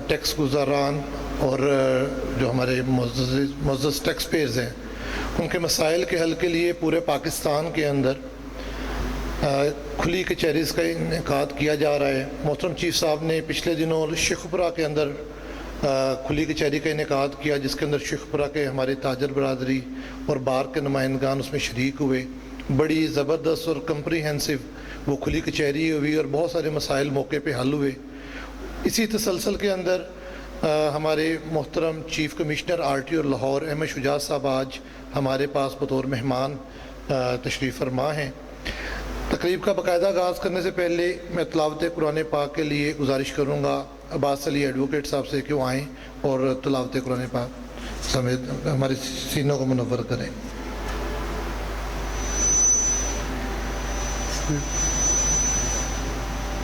Tax گزاران اور جو ہمارے معزز ٹیکس پیئرز ہیں ان کے مسائل کے حل کے لیے پورے پاکستان کے اندر کھلی کچہریز کا انعقاد کیا جا رہا ہے۔ محترم چیف صاحب نے پچھلے دنوں شیخوپورہ کے اندر کھلی کچہری کا انعقاد کیا، جس کے اندر شیخوپورہ کے ہمارے تاجر برادری اور بار کے نمائندگان اس میں شریک ہوئے۔ بڑی زبردست اور کمپریہنسو وہ کھلی کچہری ہوئی اور بہت سارے مسائل موقع پہ حل ہوئے۔ اسی تسلسل کے اندر ہمارے محترم chief commissioner RTO Lahore Ahmad Shuja صاحب آج ہمارے پاس بطور مہمان تشریف فرما ہیں۔ تقریب کا باقاعدہ آغاز کرنے سے پہلے میں تلاوت قرآن پاک کے لیے گزارش کروں گا عباس علی ایڈوکیٹ صاحب سے کہ وہ آئیں اور تلاوت قرآن پاک سمیت ہمارے سینوں کو منور کریں۔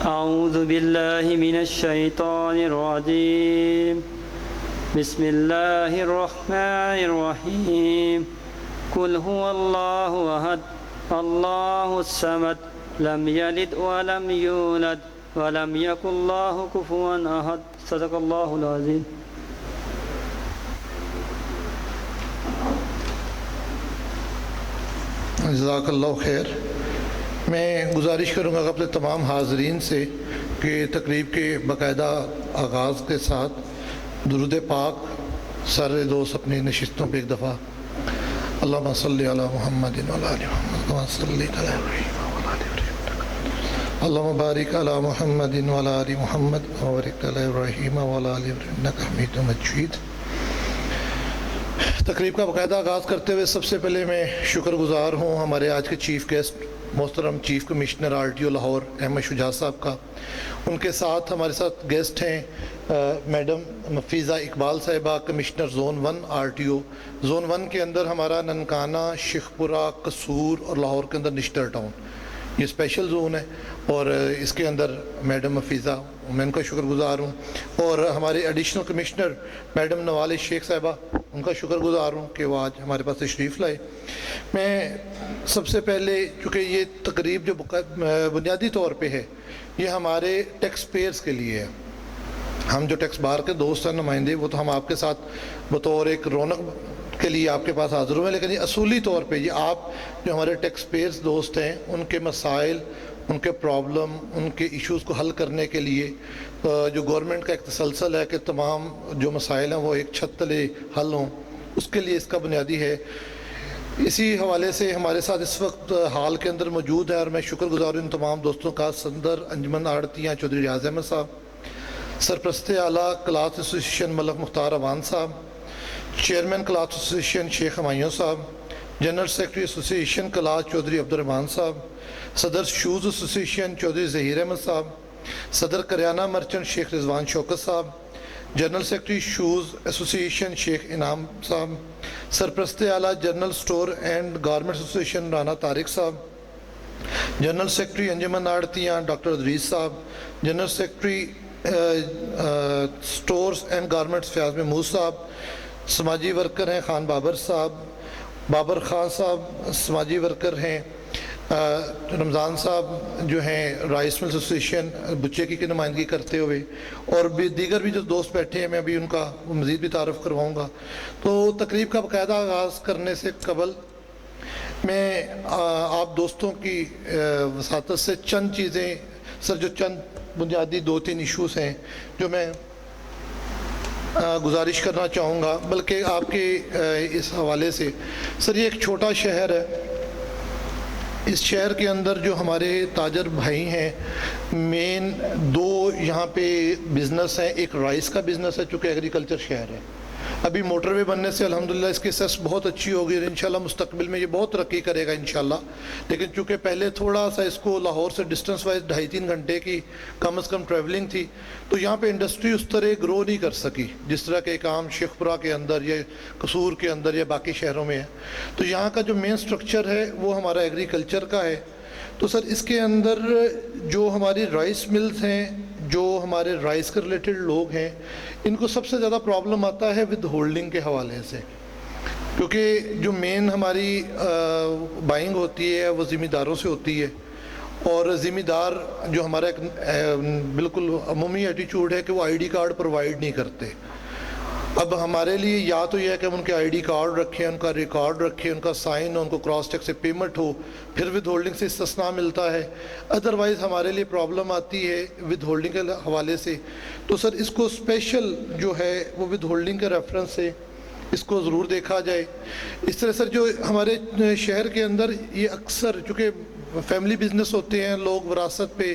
اعوذ باللہ من الشیطان الرجیم، بسم اللہ الرحمن الرحیم، قل هو اللہ احد اللہ الصمد لم یلد ولم یولد ولم یکن له کفوا احد، صدق اللہ العظیم۔ جزاک اللہ خیر۔ میں گزارش کروں گا اپنے تمام حاضرین سے کہ تقریب کے باقاعدہ آغاز کے ساتھ درود پاک سارے دوست اپنی نشستوں پہ ایک دفعہ اللہم صلی علی محمد وعلی آل محمد کما صلیت علی ابراہیم وعلی آل ابراہیم اللہم بارک علی محمد وعلی آل محمد وبارک علی ابراہیم وعلی آل ابراہیم انک حمید مجید۔ تقریب کا باقاعدہ آغاز کرتے ہوئے سب سے پہلے میں شکر گزار ہوں ہمارے آج کے چیف گیسٹ محترم chief commissioner RTO Lahore Ahmad Shuja صاحب کا۔ ان کے ساتھ ہمارے ساتھ گیسٹ ہیں میڈم مفیزہ اقبال صاحبہ، کمشنر زون 1 RTO۔ زون 1 کے اندر ہمارا ننکانہ، شیخوپورہ، قصور اور لاہور کے اندر نشتر ٹاؤن یہ اسپیشل زون ہے، اور اس کے اندر میڈم مفیزہ میں ان کا شکر گزار ہوں، اور ہمارے ایڈیشنل کمشنر میڈم نوال شیخ صاحبہ ان کا شکر گزار ہوں کہ وہ آج ہمارے پاس تشریف لائے۔ میں سب سے پہلے چونکہ یہ تقریب جو بنیادی طور پہ ہے یہ ہمارے ٹیکس پیئرز کے لیے ہے، ہم جو ٹیکس بار کے دوست ہیں نمائندے وہ تو ہم آپ کے ساتھ بطور ایک رونق کے لیے آپ کے پاس حاضر ہوئے، لیکن یہ اصولی طور پہ یہ آپ جو ہمارے ٹیکس پیئرز دوست ہیں ان کے مسائل، ان کے پرابلم، ان کے ایشوز کو حل کرنے کے لیے جو گورنمنٹ کا ایک تسلسل ہے کہ تمام جو مسائل ہیں وہ ایک چھت تلے حل ہوں، اس کے لیے اس کا بنیادی ہے۔ اسی حوالے سے ہمارے ساتھ اس وقت حال کے اندر موجود ہے، اور میں شکر گزار ہوں تمام دوستوں کا، صدر انجمن آڑتیاں چودھری ریاض احمد صاحب، سرپرست اعلیٰ کلاس ایسوسیشن ملک مختار اوان صاحب، chairman class association Sheikh Humayun صاحب، general secretary association class Chaudhry Abdulrahman صاحب، صدر شوز ایسوسیشن چودھری ظہیر احمد صاحب، صدر کریانہ مرچنٹ شیخ رضوان شوکت صاحب، جنرل سیکرٹری شوز ایسوسیشن شیخ انعام صاحب، سرپرست اعلیٰ general store and garments association Rana Tariq صاحب، جنرل سیکرٹری انجمن آڑتیاں ڈاکٹر ادریس صاحب، general secretary stores and garments Fayaz Mahmood صاحب، سماجی ورکر ہیں خان بابر صاحب، بابر خان صاحب سماجی ورکر ہیں، رمضان صاحب جو ہیں رائس مل ایسوسیشن بچے کی نمائندگی کرتے ہوئے، اور بھی دیگر بھی جو دوست بیٹھے ہیں میں ابھی ان کا مزید بھی تعارف کرواؤں گا۔ تو تقریب کا باقاعدہ آغاز کرنے سے قبل میں آپ دوستوں کی وساطت سے چند چیزیں جو چند بنیادی 2-3 ایشوز ہیں جو میں گزارش کرنا چاہوں گا، بلکہ آپ کے اس حوالے سے سر یہ ایک چھوٹا شہر ہے، اس شہر کے اندر جو ہمارے تاجر بھائی ہیں مین 2 یہاں پہ بزنس ہیں، ایک رائس کا بزنس ہے چونکہ ایگریکلچر شہر ہے، ابھی موٹر وے بننے سے الحمدللہ اس کی سیس بہت اچھی ہوگی اور انشاءاللہ مستقبل میں یہ بہت ترقی کرے گا انشاءاللہ، لیکن چونکہ پہلے تھوڑا سا اس کو لاہور سے ڈسٹنس وائز 2.5-3 گھنٹے کی کم از کم ٹریولنگ تھی، تو یہاں پہ انڈسٹری اس طرح گرو نہیں کر سکی جس طرح کے کام شیخوپورہ کے اندر یا قصور کے اندر یا باقی شہروں میں ہے، تو یہاں کا جو مین سٹرکچر ہے وہ ہمارا ایگریکلچر کا ہے۔ تو سر اس کے اندر جو ہماری رائس ملز ہیں، جو ہمارے رائس کے ریلیٹڈ لوگ ہیں، ان کو سب سے زیادہ پرابلم آتا ہے ود ہولڈنگ کے حوالے سے، کیونکہ جو مین ہماری بائنگ ہوتی ہے وہ ذمہ داروں سے ہوتی ہے، اور ذمہ دار جو ہمارا ایک بالکل عمومی ایٹیچیوڈ ہے کہ وہ آئی ڈی کارڈ پرووائڈ نہیں کرتے. اب ہمارے لیے یا تو یہ ہے کہ ہم ان کے آئی ڈی کارڈ رکھیں, ان کا ریکارڈ رکھیں, ان کا سائن ہو, ان کو کراس چیک سے پیمنٹ ہو, پھر ود ہولڈنگ سے استثناء ملتا ہے. ادروائز ہمارے لیے پرابلم آتی ہے ود ہولڈنگ کے حوالے سے. تو سر اس کو اسپیشل جو ہے وہ ود ہولڈنگ کے ریفرنس سے اس کو ضرور دیکھا جائے. اس طرح سر جو ہمارے شہر کے اندر یہ اکثر چونکہ فیملی بزنس ہوتے ہیں, لوگ وراثت پہ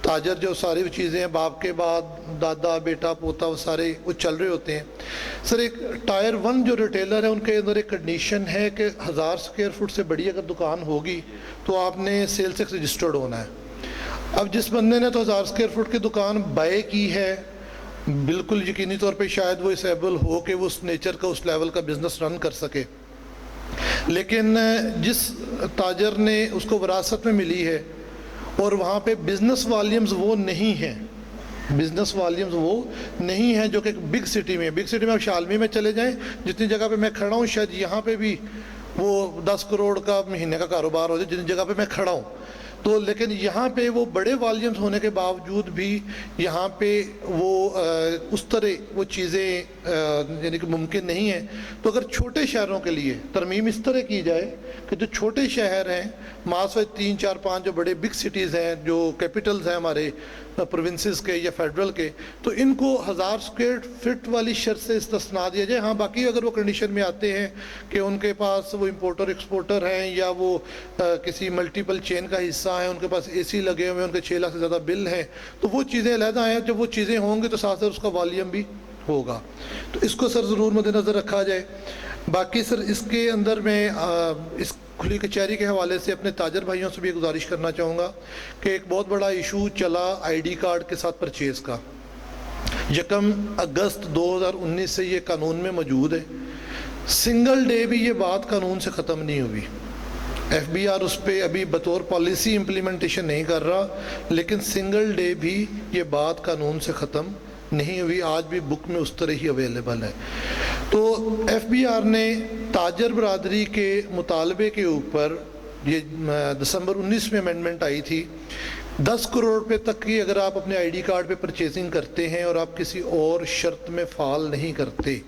تاجر جو ساری چیزیں ہیں باپ کے بعد دادا بیٹا پوتا وہ سارے وہ چل رہے ہوتے ہیں. سر ایک ٹائر 1 جو ریٹیلر ہے ان کے اندر ایک کنڈیشن ہے کہ 1000 اسکوائر فٹ سے بڑی اگر دکان ہوگی تو آپ نے سیلز ایکٹ رجسٹرڈ ہونا ہے. اب جس بندے نے تو 1000 اسکوائر فٹ کی دکان بائی کی ہے, بالکل یقینی طور پہ شاید وہ اسیبل ہو کہ وہ اس نیچر کا اس لیول کا بزنس رن کر سکے, لیکن جس تاجر نے اس کو وراثت میں ملی ہے اور وہاں پہ بزنس والیومز وہ نہیں ہیں, بزنس والیومز وہ نہیں ہیں جو کہ ایک بگ سٹی میں آپ شالمی میں چلے جائیں, جتنی جگہ پہ میں کھڑا ہوں شاید یہاں پہ بھی وہ 10 کروڑ کا مہینے کا کاروبار ہو جائے جتنی جگہ پہ میں کھڑا ہوں. تو لیکن یہاں پہ وہ بڑے والیومز ہونے کے باوجود بھی یہاں پہ وہ اس طرح وہ چیزیں یعنی کہ ممکن نہیں ہیں. تو اگر چھوٹے شہروں کے لیے ترمیم اس طرح کی جائے کہ جو چھوٹے شہر ہیں ماسوائے 3 4 5 جو بڑے بگ سٹیز ہیں جو کیپٹلز ہیں ہمارے پروونسز کے یا فیڈرل کے, تو ان کو 1000 اسکوائر فٹ والی شرط سے استثناء دیا جائے. ہاں باقی اگر وہ کنڈیشن میں آتے ہیں کہ ان کے پاس وہ امپورٹر ایکسپورٹر ہیں یا وہ کسی ملٹیپل چین کا حصہ ہیں, ان کے پاس اے سی لگے ہوئے ہیں, ان کے 6 لاکھ سے زیادہ بل ہیں, تو وہ چیزیں علیحدہ ہیں. جب وہ چیزیں ہوں گی تو ساتھ ساتھ اس کا والیوم بھی ہوگا. تو اس کو سر ضرور مد نظر رکھا جائے. باقی سر اس کے اندر میں اس کھلی کچہری کے حوالے سے اپنے تاجر بھائیوں سے بھی گزارش کرنا چاہوں گا کہ ایک بہت بڑا ایشو چلا آئی ڈی کارڈ کے ساتھ پرچیز کا. 1 اگست 2019 سے یہ قانون میں موجود ہے. سنگل ڈے بھی یہ بات قانون سے ختم نہیں ہوئی. ایف بی آر اس پہ ابھی بطور پالیسی امپلیمنٹیشن نہیں کر رہا, لیکن سنگل ڈے بھی یہ بات قانون سے ختم نہیں ہوئی. آج بھی بک میں اس طرح ہی اویلیبل ہے. تو ایف بی آر نے تاجر برادری کے مطالبے کے اوپر یہ دسمبر 19 میں امینڈمنٹ آئی تھی. 10 کروڑ روپے تک کی اگر آپ اپنے آئی ڈی کارڈ پہ پرچیزنگ کرتے ہیں اور آپ کسی اور شرط میں فال نہیں کرتے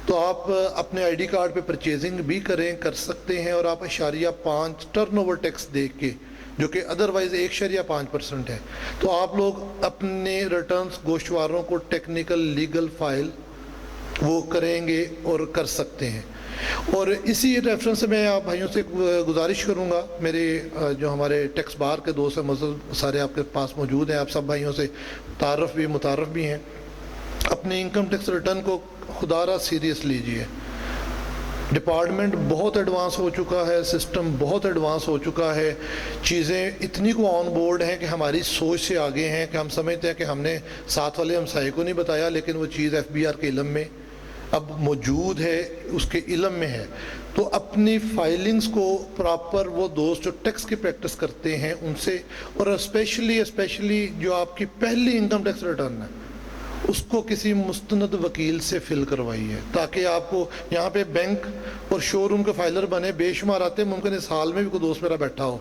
تو آپ اپنے آئی ڈی کارڈ پہ پرچیزنگ بھی کر سکتے ہیں, اور آپ 0.5 ٹرن اوور ٹیکس دے کے جو کہ ادروائز 1.5% ہے, تو آپ لوگ اپنے ریٹرنز گوشتواروں کو ٹیکنیکل لیگل فائل وہ کریں گے اور کر سکتے ہیں. اور اسی ریفرنس سے میں آپ بھائیوں سے گزارش کروں گا, میرے جو ہمارے ٹیکس بار کے دوست ہیں مزید سارے آپ کے پاس موجود ہیں, آپ سب بھائیوں سے متعارف بھی ہیں, اپنے انکم ٹیکس ریٹرن کو خدا را سیریس لیجئے. ڈپارٹمنٹ بہت ایڈوانس ہو چکا ہے, سسٹم بہت ایڈوانس ہو چکا ہے, چیزیں اتنی کو آن بورڈ ہیں کہ ہماری سوچ سے آگے ہیں کہ ہم سمجھتے ہیں کہ ہم نے ساتھ والے ہمسائے کو نہیں بتایا, لیکن وہ چیز ایف بی آر کے علم میں اب موجود ہے, اس کے علم میں ہے. تو اپنی فائلنگز کو پراپر وہ دوست جو ٹیکس کی پریکٹس کرتے ہیں ان سے, اور اسپیشلی جو آپ کی پہلی انکم ٹیکس ریٹرن ہے اس کو کسی مستند وکیل سے فل کروائیے, تاکہ آپ کو یہاں پہ بینک اور شو روم کے فائلر بنے بے شمار آتے ہیں. ممکن اس حال میں بھی کوئی دوست میرا بیٹھا ہو,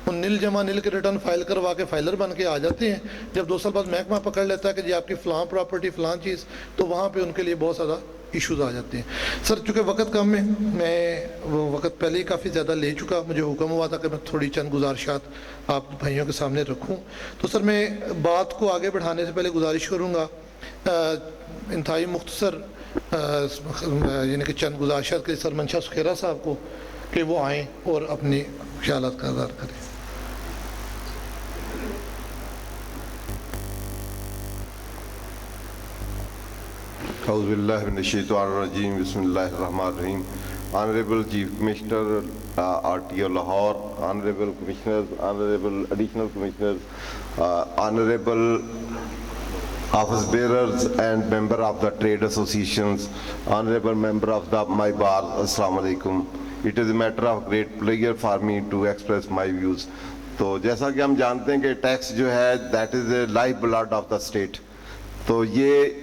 وہ نیل جمع نیل کے ریٹرن فائل کروا کے فائلر بن کے آ جاتے ہیں. جب 2 سال بعد محکمہ پکڑ لیتا ہے کہ جی آپ کی فلاں پراپرٹی فلاں چیز, تو وہاں پہ ان کے لیے بہت زیادہ ایشوز آ جاتے ہیں. سر چونکہ وقت کم ہے, میں وہ وقت پہلے ہی کافی زیادہ لے چکا, مجھے حکم ہوا تھا کہ میں تھوڑی چند گزارشات آپ بھائیوں کے سامنے رکھوں. تو سر میں بات کو آگے بڑھانے سے پہلے گزارش کروں گا انتہائی مختصر یعنی کہ چند گزارشات کے سر منشا سکھیرا صاحب کو کہ وہ آئیں اور اپنی خیالات کا اظہار کریں. اعوذ باللہ من الشیطان الرجیم, بسم اللہ الرحمن الرحیم. Honorable Chief Commissioner, RTO Lahore, Honorable Commissioners, Honorable Additional Commissioners, Honorable Office Bearers and Member of the Trade Associations, Honorable Member of the My Bar, Assalamu Alaikum. It is a matter of great pleasure for me to express my views. تو جیسا کہ ہم جانتے ہیں کہ tax جو ہے that is the life blood of the state. تو یہ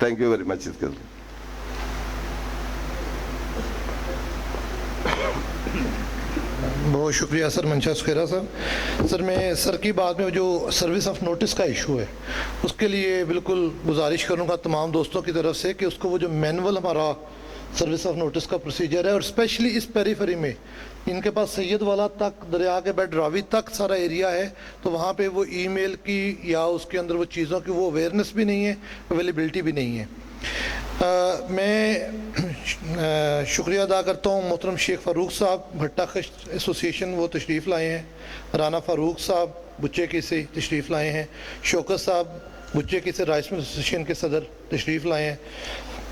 تھینک یو ویری مچ اس کے لیے. بہت شکریہ سر منشا سکھیرا صاحب. سر میں سر کی بات میں جو سروس آف نوٹس کا ایشو ہے اس کے لیے بالکل گزارش کروں گا تمام دوستوں کی طرف سے کہ اس کو وہ جو مینول ہمارا سروس آف نوٹس کا پروسیجر ہے، اور اسپیشلی اس پیریفری میں ان کے پاس سید والا تک دریا کے بیڈ راوی تک سارا ایریا ہے، تو وہاں پہ وہ ای میل کی یا اس کے اندر وہ چیزوں کی وہ اویئرنیس بھی نہیں ہے، اویلیبلٹی بھی نہیں ہے. میں شکریہ ادا کرتا ہوں محترم شیخ فاروق صاحب بھٹا خشت ایسوسیشن، وہ تشریف لائے ہیں. رانا فاروق صاحب بچے کی سے تشریف لائے ہیں. شوکت صاحب بچے کی سے رائس مل ایسوسیشن کے صدر تشریف لائے ہیں.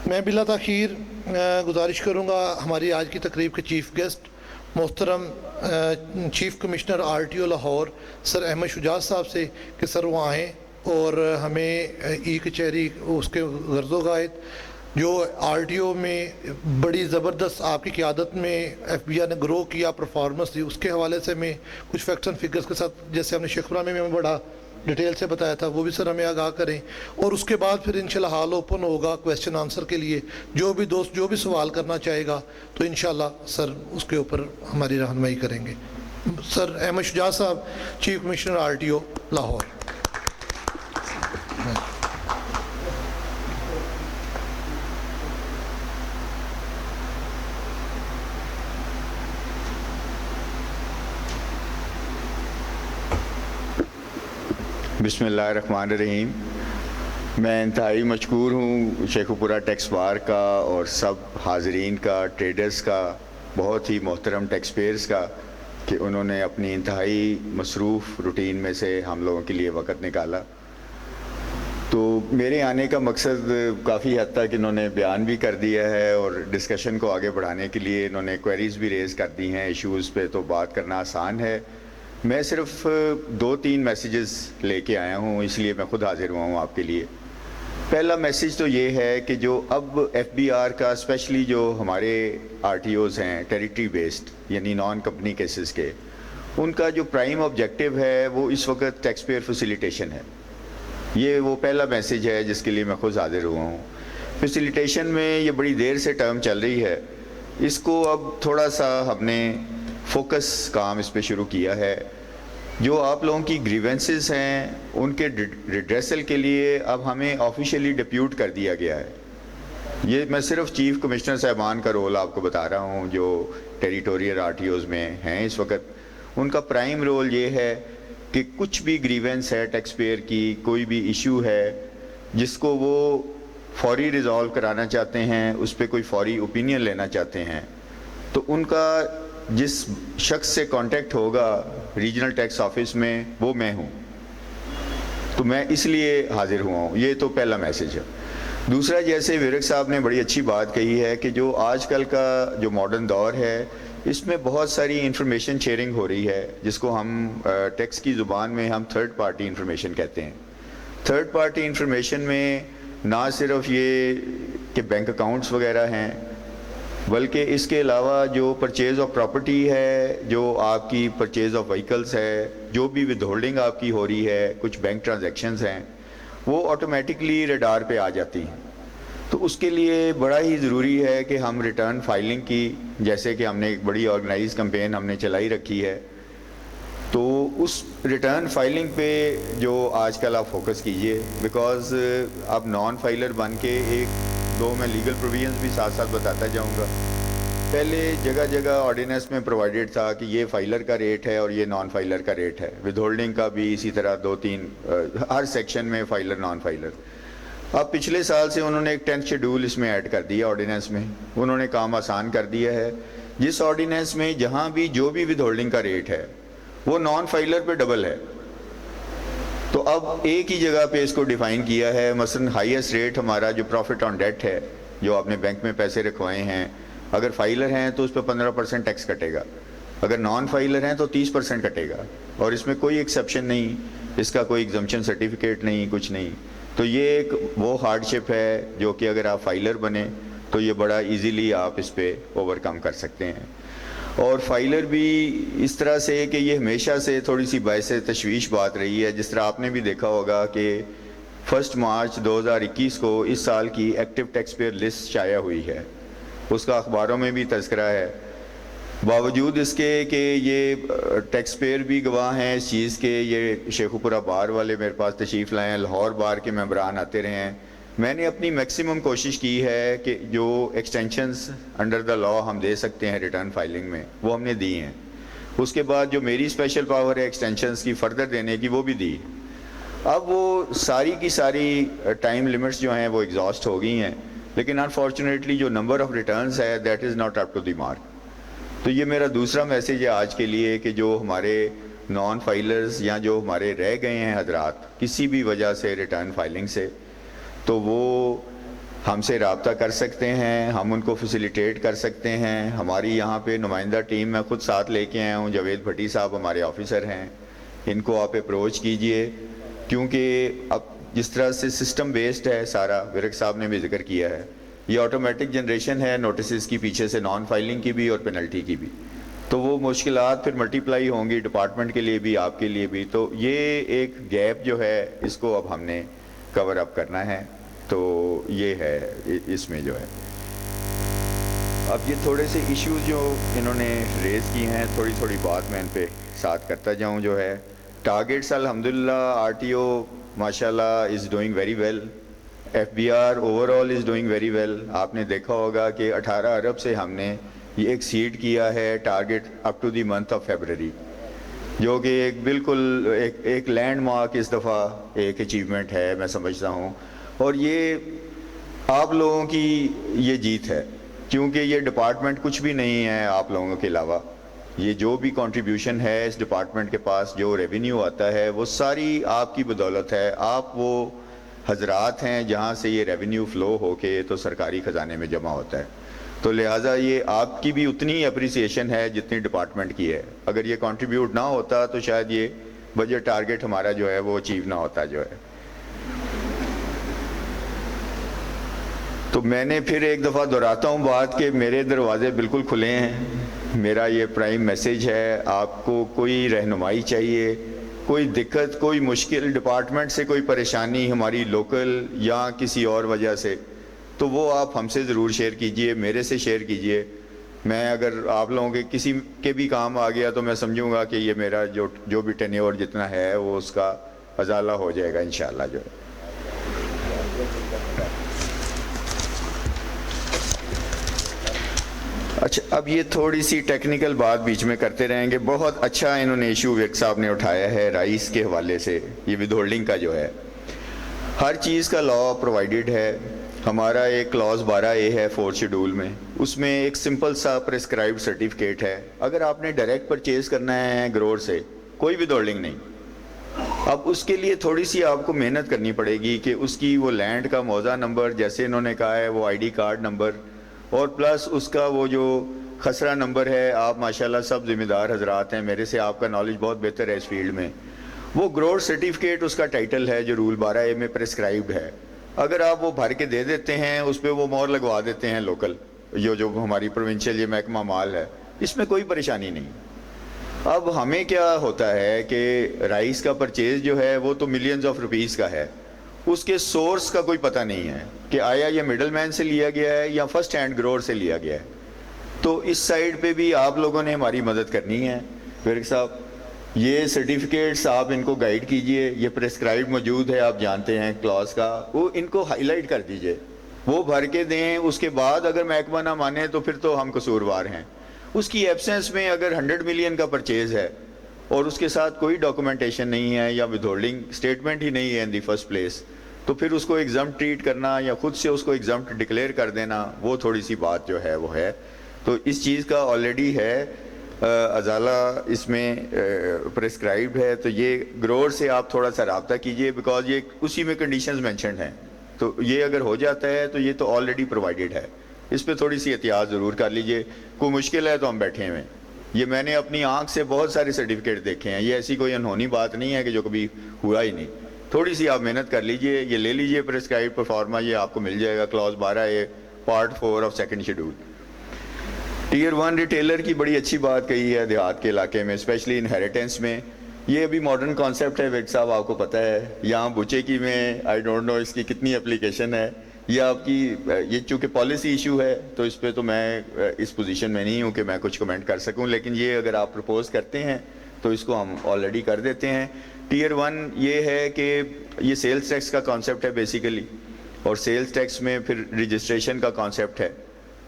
میں بلا تاخیر گزارش کروں گا ہماری آج کی تقریب کے چیف گیسٹ محترم chief commissioner R T O Lahore sir Ahmad Shuja صاحب سے کہ سر وہ آئیں اور ہمیں ای کچہری اس کے غرض و قائد جو آر ٹی او میں بڑی زبردست آپ کی قیادت میں ایف بی آئی نے گرو کیا پرفارمنس دی، اس کے حوالے سے میں کچھ فیکٹس اینڈ فگرز کے ساتھ جیسے ہم نے شیخپورہ میں بڑا ڈیٹیل سے بتایا تھا وہ بھی سر ہمیں آگاہ کریں، اور اس کے بعد پھر انشاءاللہ حال اوپن ہوگا کویسچن آنسر کے لیے. جو بھی دوست جو بھی سوال کرنا چاہے گا تو انشاءاللہ سر اس کے اوپر ہماری رہنمائی کریں گے. سر احمد شجاع صاحب chief commissioner R T O Lahore. بسم اللہ الرحمن الرحیم. میں انتہائی مشکور ہوں شیخوپورہ ٹیکس بار کا اور سب حاضرین کا، ٹریڈرز کا، بہت ہی محترم ٹیکس پیئرز کا کہ انہوں نے اپنی انتہائی مصروف روٹین میں سے ہم لوگوں کے لیے وقت نکالا. تو میرے آنے کا مقصد کافی حد تک انہوں نے بیان بھی کر دیا ہے، اور ڈسکشن کو آگے بڑھانے کے لیے انہوں نے کوئریز بھی ریز کر دی ہیں. ایشوز پہ تو بات کرنا آسان ہے. میں صرف 2-3 میسیجز لے کے آیا ہوں، اس لیے میں خود حاضر ہوا ہوں آپ کے لیے. پہلا میسیج تو یہ ہے کہ جو اب ایف بی آر کا اسپیشلی جو ہمارے آر ٹی اوز ہیں ٹیریٹری بیسڈ یعنی نان کمپنی کیسز کے، ان کا جو پرائم آبجیکٹیو ہے وہ اس وقت ٹیکس پیئر فیسیلیٹیشن ہے. یہ وہ پہلا میسیج ہے جس کے لیے میں خود حاضر ہوا ہوں. فیسیلیٹیشن میں یہ بڑی دیر سے ٹرم چل رہی ہے، اس کو اب تھوڑا سا ہم نے فوکس کام اس پہ شروع کیا ہے. جو آپ لوگوں کی گریونسز ہیں ان کے ریڈریسل کے لیے اب ہمیں آفیشیلی ڈپیوٹ کر دیا گیا ہے. یہ میں صرف چیف کمشنر صاحبان کا رول آپ کو بتا رہا ہوں جو ٹیریٹوریل آر ٹی اوز میں ہیں اس وقت. ان کا پرائم رول یہ ہے کہ کچھ بھی گریونس ہے ٹیکس پیئر کی، کوئی بھی ایشو ہے جس کو وہ فوری ریزالو کرانا چاہتے ہیں، اس پہ کوئی فوری اوپینین لینا چاہتے ہیں، تو ان کا جس شخص سے کانٹیکٹ ہوگا ریجنل ٹیکس آفس میں وہ میں ہوں. تو میں اس لیے حاضر ہوا ہوں. یہ تو پہلا میسیج ہے. دوسرا، جیسے ویرک صاحب نے بڑی اچھی بات کہی ہے کہ جو آج کل کا جو ماڈرن دور ہے اس میں بہت ساری انفارمیشن شیئرنگ ہو رہی ہے جس کو ہم ٹیکس کی زبان میں ہم تھرڈ پارٹی انفارمیشن کہتے ہیں. تھرڈ پارٹی انفارمیشن میں نہ صرف یہ کہ بینک اکاؤنٹس وغیرہ ہیں، بلکہ اس کے علاوہ جو پرچیز آف پراپرٹی ہے، جو آپ کی پرچیز آف وہیکلس ہے، جو بھی ود ہولڈنگ آپ کی ہو رہی ہے، کچھ بینک ٹرانزیکشنز ہیں، وہ آٹومیٹکلی ریڈار پہ آ جاتی ہیں. تو اس کے لیے بڑا ہی ضروری ہے کہ ہم ریٹرن فائلنگ کی، جیسے کہ ہم نے ایک بڑی آرگنائز کمپین ہم نے چلائی رکھی ہے، تو اس ریٹرن فائلنگ پہ جو آج کل آپ فوکس کیجئے، بیکاز اب نان فائلر بن کے دو میں لیگل پروویژنز بھی ساتھ ساتھ بتاتا جاؤں گا. پہلے جگہ جگہ آرڈیننس میں پرووائڈیڈ تھا کہ یہ فائلر کا ریٹ ہے اور یہ نان فائلر کا ریٹ ہے، ود ہولڈنگ کا بھی اسی طرح 2-3 ہر سیکشن میں فائلر نان فائلر. اب پچھلے سال سے انہوں نے ایک 10th شیڈول اس میں ایڈ کر دیا آرڈیننس میں. انہوں نے کام آسان کر دیا ہے. جس آرڈیننس میں جہاں بھی جو بھی ود ہولڈنگ کا ریٹ ہے وہ نان فائلر پہ ڈبل ہے، تو اب ایک ہی جگہ پہ اس کو ڈیفائن کیا ہے. مثلا ہائیسٹ ریٹ ہمارا جو پروفٹ آن ڈیٹ ہے، جو آپ نے بینک میں پیسے رکھوائے ہیں، اگر فائلر ہیں تو اس پہ 15% ٹیکس کٹے گا، اگر نان فائلر ہیں تو 30% کٹے گا، اور اس میں کوئی ایکسیپشن نہیں، اس کا کوئی ایگزمپشن سرٹیفکیٹ نہیں، کچھ نہیں. تو یہ ایک وہ ہارڈ شپ ہے جو کہ اگر آپ فائلر بنے تو یہ بڑا ایزیلی آپ اس پہ اوور کم کر سکتے ہیں. اور فائلر بھی اس طرح سے کہ یہ ہمیشہ سے تھوڑی سی باعث تشویش بات رہی ہے. جس طرح آپ نے بھی دیکھا ہوگا کہ 1 مارچ 2021 کو اس سال کی ایکٹیو ٹیکس پیئر لسٹ شائع ہوئی ہے، اس کا اخباروں میں بھی تذکرہ ہے۔ باوجود اس کے کہ یہ ٹیکس پیئر بھی گواہ ہیں اس چیز کے، یہ شیخ پورہ بار والے میرے پاس تشریف لائے ہیں، لاہور بار کے ممبران آتے رہے ہیں، میں نے اپنی میکسیمم کوشش کی ہے کہ جو ایکسٹینشنز انڈر دا لا ہم دے سکتے ہیں ریٹرن فائلنگ میں وہ ہم نے دی ہیں۔ اس کے بعد جو میری اسپیشل پاور ہے ایکسٹینشنز کی فردر دینے کی وہ بھی دی۔ اب وہ ساری کی ساری ٹائم لیمٹس جو ہیں وہ ایگزاسٹ ہو گئی ہیں، لیکن انفارچونیٹلی جو نمبر آف ریٹرنز ہے that is not up to the mark. تو یہ میرا دوسرا میسیج ہے آج کے لیے کہ جو ہمارے نان فائلرز یا جو ہمارے رہ گئے ہیں حضرات کسی بھی وجہ سے ریٹرن فائلنگ سے، تو وہ ہم سے رابطہ کر سکتے ہیں، ہم ان کو فیسیلیٹیٹ کر سکتے ہیں۔ ہماری یہاں پہ نمائندہ ٹیم میں خود ساتھ لے کے آیا ہوں، جاوید بھٹی صاحب ہمارے آفیسر ہیں، ان کو آپ اپروچ کیجئے، کیونکہ اب جس طرح سے سسٹم بیسڈ ہے سارا، ورک صاحب نے بھی ذکر کیا ہے، یہ آٹومیٹک جنریشن ہے نوٹسز کی پیچھے سے نان فائلنگ کی بھی اور پینلٹی کی بھی، تو وہ مشکلات پھر ملٹیپلائی ہوں گی ڈپارٹمنٹ کے لیے بھی آپ کے لیے بھی، تو یہ ایک گیپ جو ہے اس کو اب ہم نے کور اپ کرنا ہے۔ تو یہ ہے اس میں جو ہے اب یہ تھوڑے سے ایشوز جو انہوں نے ریز کی ہیں، تھوڑی بات میں ان پہ ساتھ کرتا جاؤں۔ جو ہے ٹارگیٹس الحمدللہ آر ٹی او ماشاءاللہ is doing very well, F B R overall is doing very well. آپ نے دیکھا ہوگا کہ 18 ارب سے ہم نے یہ ایکسیڈ کیا ہے target up to the month of February, جو کہ ایک بالکل ایک لینڈ مارک اس دفعہ ایک اچیومنٹ ہے میں سمجھتا ہوں، اور یہ آپ لوگوں کی یہ جیت ہے، کیونکہ یہ ڈپارٹمنٹ کچھ بھی نہیں ہے آپ لوگوں کے علاوہ۔ یہ جو بھی کنٹریبیوشن ہے اس ڈپارٹمنٹ کے پاس، جو ریونیو آتا ہے وہ ساری آپ کی بدولت ہے، آپ وہ حضرات ہیں جہاں سے یہ ریونیو فلو ہو کے تو سرکاری خزانے میں جمع ہوتا ہے، تو لہٰذا یہ آپ کی بھی اتنی اپریسیشن ہے جتنی ڈپارٹمنٹ کی ہے۔ اگر یہ کنٹریبیوٹ نہ ہوتا تو شاید یہ بجٹ ٹارگیٹ ہمارا جو ہے وہ اچیو نہ ہوتا جو ہے۔ تو میں نے پھر ایک دفعہ دہراتا ہوں بات کہ میرے دروازے بالکل کھلے ہیں، میرا یہ پرائم میسیج ہے، آپ کو کوئی رہنمائی چاہیے، کوئی دقت، کوئی مشکل، ڈپارٹمنٹ سے کوئی پریشانی ہماری لوکل یا کسی اور وجہ سے، تو وہ آپ ہم سے ضرور شیئر کیجئے، میرے سے شیئر کیجئے۔ میں اگر آپ لوگوں کے کسی کے بھی کام آ گیا تو میں سمجھوں گا کہ یہ میرا جو بھی ٹینیور جتنا ہے وہ اس کا ازالہ ہو جائے گا انشاءاللہ جو ہے۔ اچھا، اب یہ تھوڑی سی ٹیکنیکل بات بیچ میں کرتے رہیں گے۔ بہت اچھا انہوں نے ایشو ورک صاحب نے اٹھایا ہے رائس کے حوالے سے، یہ ود ہولڈنگ کا جو ہے، ہر چیز کا لا پرووائڈڈ ہے۔ ہمارا ایک کلاز 12A ہے 4 شیڈول میں، اس میں ایک سمپل سا پریسکرائبڈ سرٹیفکیٹ ہے، اگر آپ نے ڈائریکٹ پرچیز کرنا ہے گروور سے، کوئی ود ہولڈنگ نہیں۔ اب اس کے لیے تھوڑی سی آپ کو محنت کرنی پڑے گی کہ اس کی وہ لینڈ کا موضع نمبر جیسے انہوں نے کہا ہے، وہ آئی ڈی کارڈ نمبر، اور پلس اس کا وہ جو خسرہ نمبر ہے، آپ ماشاءاللہ سب ذمہ دار حضرات ہیں، میرے سے آپ کا نالج بہت بہتر ہے اس فیلڈ میں، وہ گروور سرٹیفکیٹ اس کا ٹائٹل ہے جو رول 12A میں پریسکرائبڈ ہے، اگر آپ وہ بھر کے دے دیتے ہیں، اس پہ وہ مور لگوا دیتے ہیں لوکل، جو ہماری پروونشل یہ محکمہ مال ہے، اس میں کوئی پریشانی نہیں۔ اب ہمیں کیا ہوتا ہے کہ رائس کا پرچیز جو ہے وہ تو ملینز آف روپیز کا ہے، اس کے سورس کا کوئی پتہ نہیں ہے کہ آیا یہ مڈل مین سے لیا گیا ہے یا فرسٹ ہینڈ گروور سے لیا گیا ہے، تو اس سائڈ پہ بھی آپ لوگوں نے ہماری مدد کرنی ہے۔ ورک صاحب یہ سرٹیفکیٹس آپ ان کو گائیڈ کیجئے، یہ پریسکرائب موجود ہے، آپ جانتے ہیں کلاس کا، وہ ان کو ہائی لائٹ کر دیجئے، وہ بھر کے دیں، اس کے بعد اگر محکمہ نہ مانے تو پھر تو ہم قصوروار ہیں۔ اس کی ایبسنس میں اگر 100 ملین کا پرچیز ہے اور اس کے ساتھ کوئی ڈاکومنٹیشن نہیں ہے یا ود ہولڈنگ اسٹیٹمنٹ ہی نہیں ہے ان دی فرسٹ پلیس، تو پھر اس کو ایگزمپٹ ٹریٹ کرنا یا خود سے اس کو ایگزمپٹ ڈکلیئر کر دینا، وہ تھوڑی سی بات جو ہے وہ ہے۔ تو اس چیز کا آلریڈی ہے ازالہ اس میں پریسکرائبڈ ہے، تو یہ گروور سے آپ تھوڑا سا رابطہ کیجئے، بیکاز یہ اسی میں کنڈیشنز مینشنڈ ہیں، تو یہ اگر ہو جاتا ہے تو یہ تو آلریڈی پرووائڈڈ ہے، اس پہ تھوڑی سی احتیاط ضرور کر لیجئے۔ کوئی مشکل ہے تو ہم بیٹھے ہوئے، یہ میں نے اپنی آنکھ سے بہت سارے سرٹیفکیٹ دیکھے ہیں، یہ ایسی کوئی انہونی بات نہیں ہے کہ جو کبھی ہوا ہی نہیں، تھوڑی سی آپ محنت کر لیجئے، یہ لے لیجئے پریسکرائب پرفارما، یہ آپ کو مل جائے گا class 12A part 4 of second schedule. Tier 1 retailer کی بڑی اچھی بات کہی ہے دیہات کے علاقے میں، اسپیشلی انہیریٹنس میں، یہ ابھی ماڈرن کانسیپٹ ہے ویٹ صاحب، آپ کو پتہ ہے. یہاں بچے کی میں آئی ڈونٹ نو اس کی کتنی اپلیکیشن ہے. یہ آپ کی یہ چونکہ پالیسی ایشو ہے تو اس پہ تو میں اس پوزیشن میں نہیں ہوں کہ میں کچھ کمنٹ کر سکوں، لیکن یہ اگر آپ پرپوز کرتے ہیں تو اس کو ہم آلریڈی کر دیتے ہیں. ٹیئر 1 یہ ہے کہ یہ سیلز ٹیکس کا کانسیپٹ ہے بیسیکلی، اور سیلز ٹیکس میں پھر رجسٹریشن کا کانسیپٹ ہے.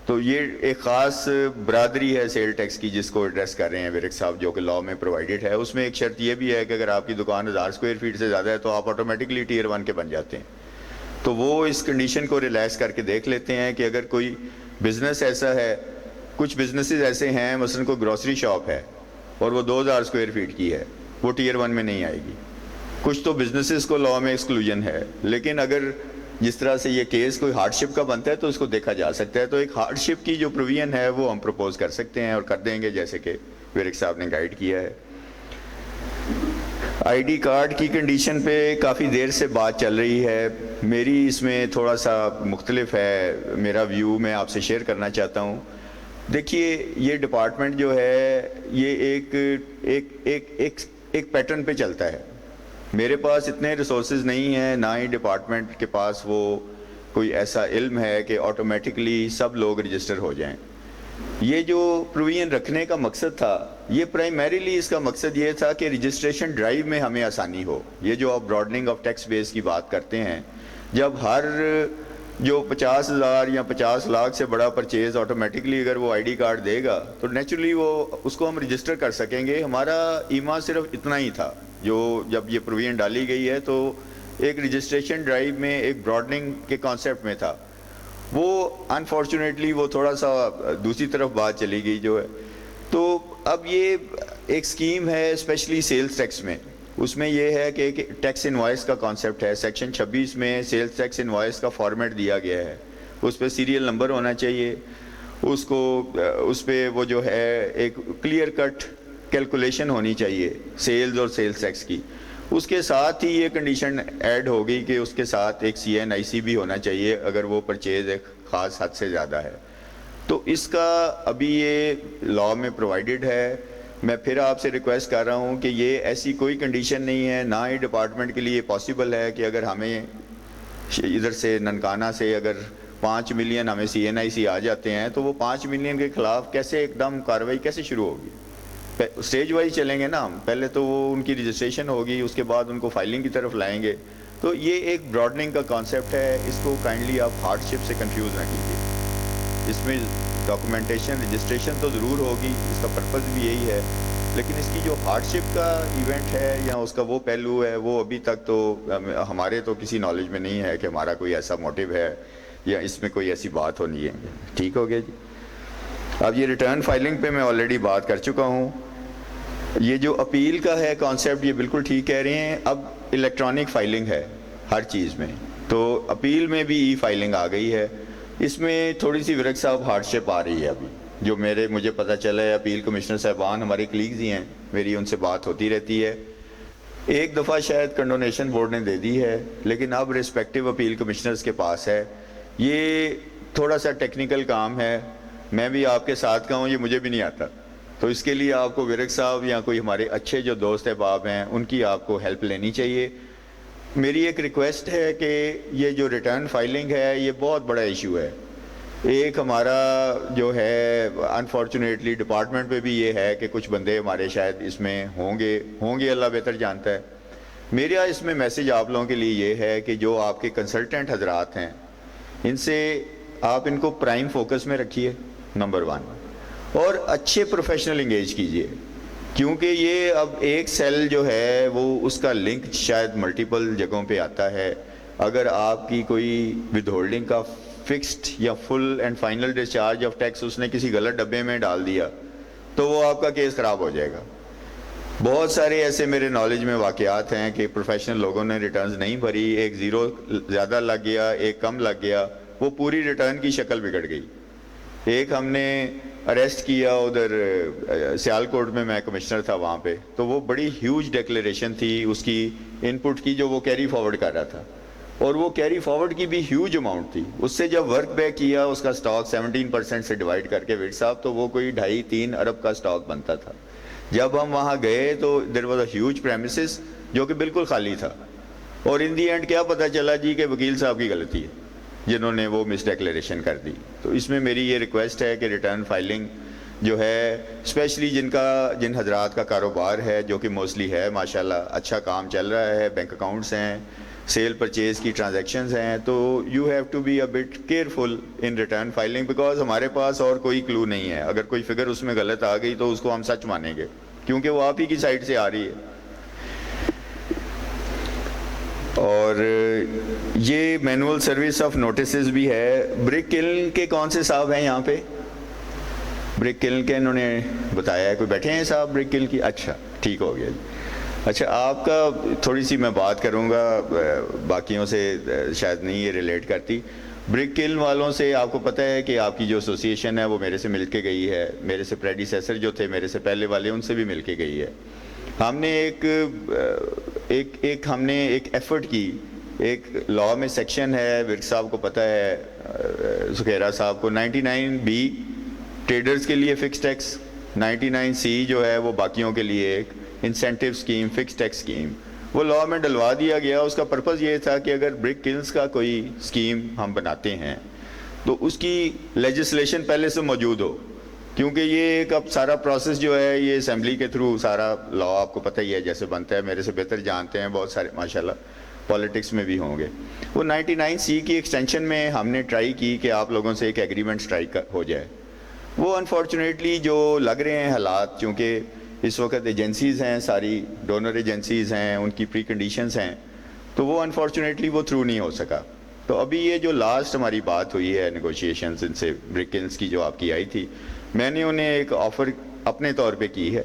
تو یہ ایک خاص برادری ہے سیل ٹیکس کی جس کو ایڈریس کر رہے ہیں ورک صاحب، جو کہ لاء میں پرووائڈڈ ہے. اس میں ایک شرط یہ بھی ہے کہ اگر آپ کی دکان 1000 اسکوائر فیٹ سے زیادہ ہے تو آپ آٹومیٹکلی ٹیئر 1 کے بن جاتے ہیں. تو وہ اس کنڈیشن کو ریلیکس کر کے دیکھ لیتے ہیں کہ اگر کوئی بزنس ایسا ہے، کچھ بزنسز ایسے ہیں مثلا کوئی گروسری شاپ ہے اور وہ 2000 اسکوائر فیٹ کی ہے، وہ ٹیئر 1 میں نہیں آئے گی. کچھ تو بزنسز کو لاء میں ایکسکلوژن ہے، لیکن اگر جس طرح سے یہ کیس کوئی ہارڈ شپ کا بنتا ہے تو اس کو دیکھا جا سکتا ہے. تو ایک ہارڈ شپ کی جو پروویژن ہے وہ ہم پروپوز کر سکتے ہیں اور کر دیں گے جیسے کہ ورک صاحب نے گائیڈ کیا ہے. آئی ڈی کارڈ کی کنڈیشن پہ کافی دیر سے بات چل رہی ہے. میری اس میں تھوڑا سا مختلف ہے میرا ویو، میں آپ سے شیئر کرنا چاہتا ہوں. دیکھیے یہ ڈپارٹمنٹ جو ہے یہ ایک پیٹرن پہ چلتا ہے. میرے پاس اتنے ریسورسز نہیں ہیں، نہ ہی ڈپارٹمنٹ کے پاس وہ کوئی ایسا علم ہے کہ آٹومیٹکلی سب لوگ رجسٹر ہو جائیں. یہ جو پروویژن رکھنے کا مقصد تھا، یہ پرائمریلی اس کا مقصد یہ تھا کہ رجسٹریشن ڈرائیو میں ہمیں آسانی ہو. یہ جو آپ براڈننگ آف ٹیکس بیس کی بات کرتے ہیں، جب ہر جو 50,000 یا 50 لاکھ سے بڑا پرچیز آٹومیٹکلی اگر وہ آئی ڈی کارڈ دے گا تو نیچرلی وہ اس کو ہم رجسٹر کر سکیں گے. ہمارا ایما صرف اتنا ہی تھا جو جب یہ پروویژن ڈالی گئی ہے تو ایک رجسٹریشن ڈرائیو میں ایک براڈننگ کے کانسیپٹ میں تھا. وہ انفارچونیٹلی وہ تھوڑا سا دوسری طرف بات چلی گئی جو ہے. تو اب یہ ایک سکیم ہے اسپیشلی سیلز ٹیکس میں، اس میں یہ ہے کہ ایک ٹیکس انوائس کا کانسیپٹ ہے. سیکشن 26 میں سیلز ٹیکس انوائس کا فارمیٹ دیا گیا ہے. اس پہ سیریل نمبر ہونا چاہیے، اس پہ وہ جو ہے ایک کلیئر کٹ کیلکولیشن ہونی چاہیے سیلز اور سیلز ٹیکس کی. اس کے ساتھ ہی یہ کنڈیشن ایڈ ہو گئی کہ اس کے ساتھ ایک CNIC بھی ہونا چاہیے اگر وہ پرچیز ایک خاص حد سے زیادہ ہے. تو اس کا ابھی یہ لاء میں پرووائڈڈ ہے. میں پھر آپ سے ریکویسٹ کر رہا ہوں کہ یہ ایسی کوئی کنڈیشن نہیں ہے، نہ ہی ڈپارٹمنٹ کے لیے پاسبل ہے کہ اگر ہمیں ادھر سے ننکانہ سے اگر 5 ملین ہمیں CNIC آ جاتے ہیں تو وہ 5 ملین کے خلاف کیسے ایک دم کارروائی کیسے شروع ہوگی. اسٹیج وائز چلیں گے نا ہم، پہلے تو وہ ان کی رجسٹریشن ہوگی، اس کے بعد ان کو فائلنگ کی طرف لائیں گے. تو یہ ایک براڈننگ کا کانسیپٹ ہے، اس کو کائنڈلی آپ ہارڈ شپ سے کنفیوز نہ کیجیے. اس میں ڈاکومنٹیشن رجسٹریشن تو ضرور ہوگی، اس کا پرپز بھی یہی ہے، لیکن اس کی جو ہارڈ شپ کا ایونٹ ہے یا اس کا وہ پہلو ہے وہ ابھی تک تو ہمارے تو کسی نالج میں نہیں ہے کہ ہمارا کوئی ایسا موٹیو ہے یا اس میں کوئی ایسی بات ہونی ہے. ٹھیک ہو گیا جی. اب یہ ریٹرن فائلنگ پہ میں آلریڈی بات کر چکا ہوں. یہ جو اپیل کا ہے کانسیپٹ یہ بالکل ٹھیک کہہ رہے ہیں. اب الیکٹرانک فائلنگ ہے ہر چیز میں، تو اپیل میں بھی ای فائلنگ آ گئی ہے. اس میں تھوڑی سی ورک صاحب ہارڈ شپ آ رہی ہے ابھی، جو مجھے پتہ چلا ہے. اپیل کمشنر صاحبان ہمارے کلیگز ہی ہیں، میری ان سے بات ہوتی رہتی ہے. ایک دفعہ شاید کنڈونیشن بورڈ نے دے دی ہے، لیکن اب ریسپیکٹیو اپیل کمشنرز کے پاس ہے. یہ تھوڑا سا ٹیکنیکل کام ہے، میں بھی آپ کے ساتھ کا ہوں، یہ مجھے بھی نہیں آتا. تو اس کے لیے آپ کو ورک صاحب یا کوئی ہمارے اچھے جو دوست احباب ہیں ان کی آپ کو ہیلپ لینی چاہیے. میری ایک ریکویسٹ ہے کہ یہ جو ریٹرن فائلنگ ہے یہ بہت بڑا ایشو ہے. ایک ہمارا جو ہے انفارچونیٹلی ڈپارٹمنٹ پہ بھی یہ ہے کہ کچھ بندے ہمارے شاید اس میں ہوں گے اللہ بہتر جانتا ہے. میرا اس میں میسیج آپ لوگوں کے لیے یہ ہے کہ جو آپ کے کنسلٹنٹ حضرات ہیں ان سے آپ ان کو پرائم فوکس میں رکھیے نمبر 1، اور اچھے پروفیشنل انگیج کیجئے، کیونکہ یہ اب ایک سیل جو ہے وہ اس کا لنک شاید ملٹیپل جگہوں پہ آتا ہے. اگر آپ کی کوئی ود ہولڈنگ کا فکسڈ یا full and final discharge of tax اس نے کسی غلط ڈبے میں ڈال دیا تو وہ آپ کا کیس خراب ہو جائے گا. بہت سارے ایسے میرے نالج میں واقعات ہیں کہ پروفیشنل لوگوں نے ریٹرنز نہیں بھری، ایک زیرو زیادہ لگ گیا، ایک کم لگ گیا، وہ پوری ریٹرن کی شکل بگڑ گئی. ایک ہم نے اریسٹ کیا ادھر سیالکوٹ میں کمشنر تھا وہاں پہ، تو وہ بڑی ہیوج ڈیکلیریشن تھی اس کی ان پٹ کی جو وہ کیری فارورڈ کر رہا تھا، اور وہ کیری فارورڈ کی بھی ہیوج اماؤنٹ تھی. اس سے جب ورک بیک کیا اس کا سٹاک 17% سے ڈیوائڈ کر کے ویٹ صاحب، تو وہ کوئی 2.5-3 ارب کا سٹاک بنتا تھا. جب ہم وہاں گئے تو there was a huge premises جو کہ بالکل خالی تھا، اور ان دی اینڈ کیا پتہ چلا جی کہ وکیل صاحب کی غلطی ہے جنہوں نے وہ مس ڈیکلیریشن کر دی. تو اس میں میری یہ ریکویسٹ ہے کہ ریٹرن فائلنگ جو ہے اسپیشلی جن حضرات کا کاروبار ہے جو کہ موسٹلی ہے ماشاءاللہ اچھا کام چل رہا ہے، بینک اکاؤنٹس ہیں، سیل پرچیز کی ٹرانزیکشنز ہیں، تو you have to be a bit careful in return filing because ہمارے پاس اور کوئی کلو نہیں ہے. اگر کوئی فگر اس میں غلط آ گئی تو اس کو ہم سچ مانیں گے کیونکہ وہ آپ ہی کی سائڈ سے آ رہی ہے. اور یہ مینول سروس آف نوٹسز بھی ہے. برک کلن کے کون سے صاحب ہیں یہاں پہ؟ برک کلن کے انہوں نے بتایا ہے، کوئی بیٹھے ہیں صاحب برک کلن کی؟ اچھا ٹھیک ہو گیا جی. اچھا آپ کا تھوڑی سی میں بات کروں گا، باقیوں سے شاید نہیں یہ ریلیٹ کرتی. برک کلن والوں سے آپ کو پتہ ہے کہ آپ کی جو ایسوسیشن ہے وہ میرے سے مل کے گئی ہے، میرے سے پریڈیسیسر جو تھے میرے سے پہلے والے ان سے بھی مل کے گئی ہے. ہم نے ہم نے ایک ایفرٹ کی، ایک لاء میں سیکشن ہے، ورک صاحب کو پتہ ہے، سکھیرا صاحب کو، 99B ٹریڈرز کے لیے فکس ٹیکس، 99C جو ہے وہ باقیوں کے لیے ایک incentive scheme, fix tax scheme, وہ لاء میں ڈلوا دیا گیا. اس کا پرپز یہ تھا کہ اگر برک کلنز کا کوئی اسکیم ہم بناتے ہیں تو اس کی لیجسلیشن پہلے سے موجود ہو، کیونکہ یہ ایک اب سارا پروسیس جو ہے یہ اسمبلی کے تھرو سارا لاء آپ کو پتہ ہی ہے جیسے بنتا ہے، میرے سے بہتر جانتے ہیں بہت سارے ماشاءاللہ، پالیٹکس میں بھی ہوں گے. وہ 99C کی ایکسٹینشن میں ہم نے ٹرائی کی کہ آپ لوگوں سے ایک ایگریمنٹ اسٹرائک ہو جائے. وہ انفارچونیٹلی جو لگ رہے ہیں حالات، چونکہ اس وقت ایجنسیز ہیں، ساری ڈونر ایجنسیز ہیں، ان کی پری کنڈیشنز ہیں، تو وہ انفارچونیٹلی وہ تھرو نہیں ہو سکا. تو ابھی یہ جو لاسٹ ہماری بات ہوئی ہے نیگوشیشنز ان سے برک کلنز کی جو آپ کی آئی تھی، میں نے انہیں ایک آفر اپنے طور پہ کی ہے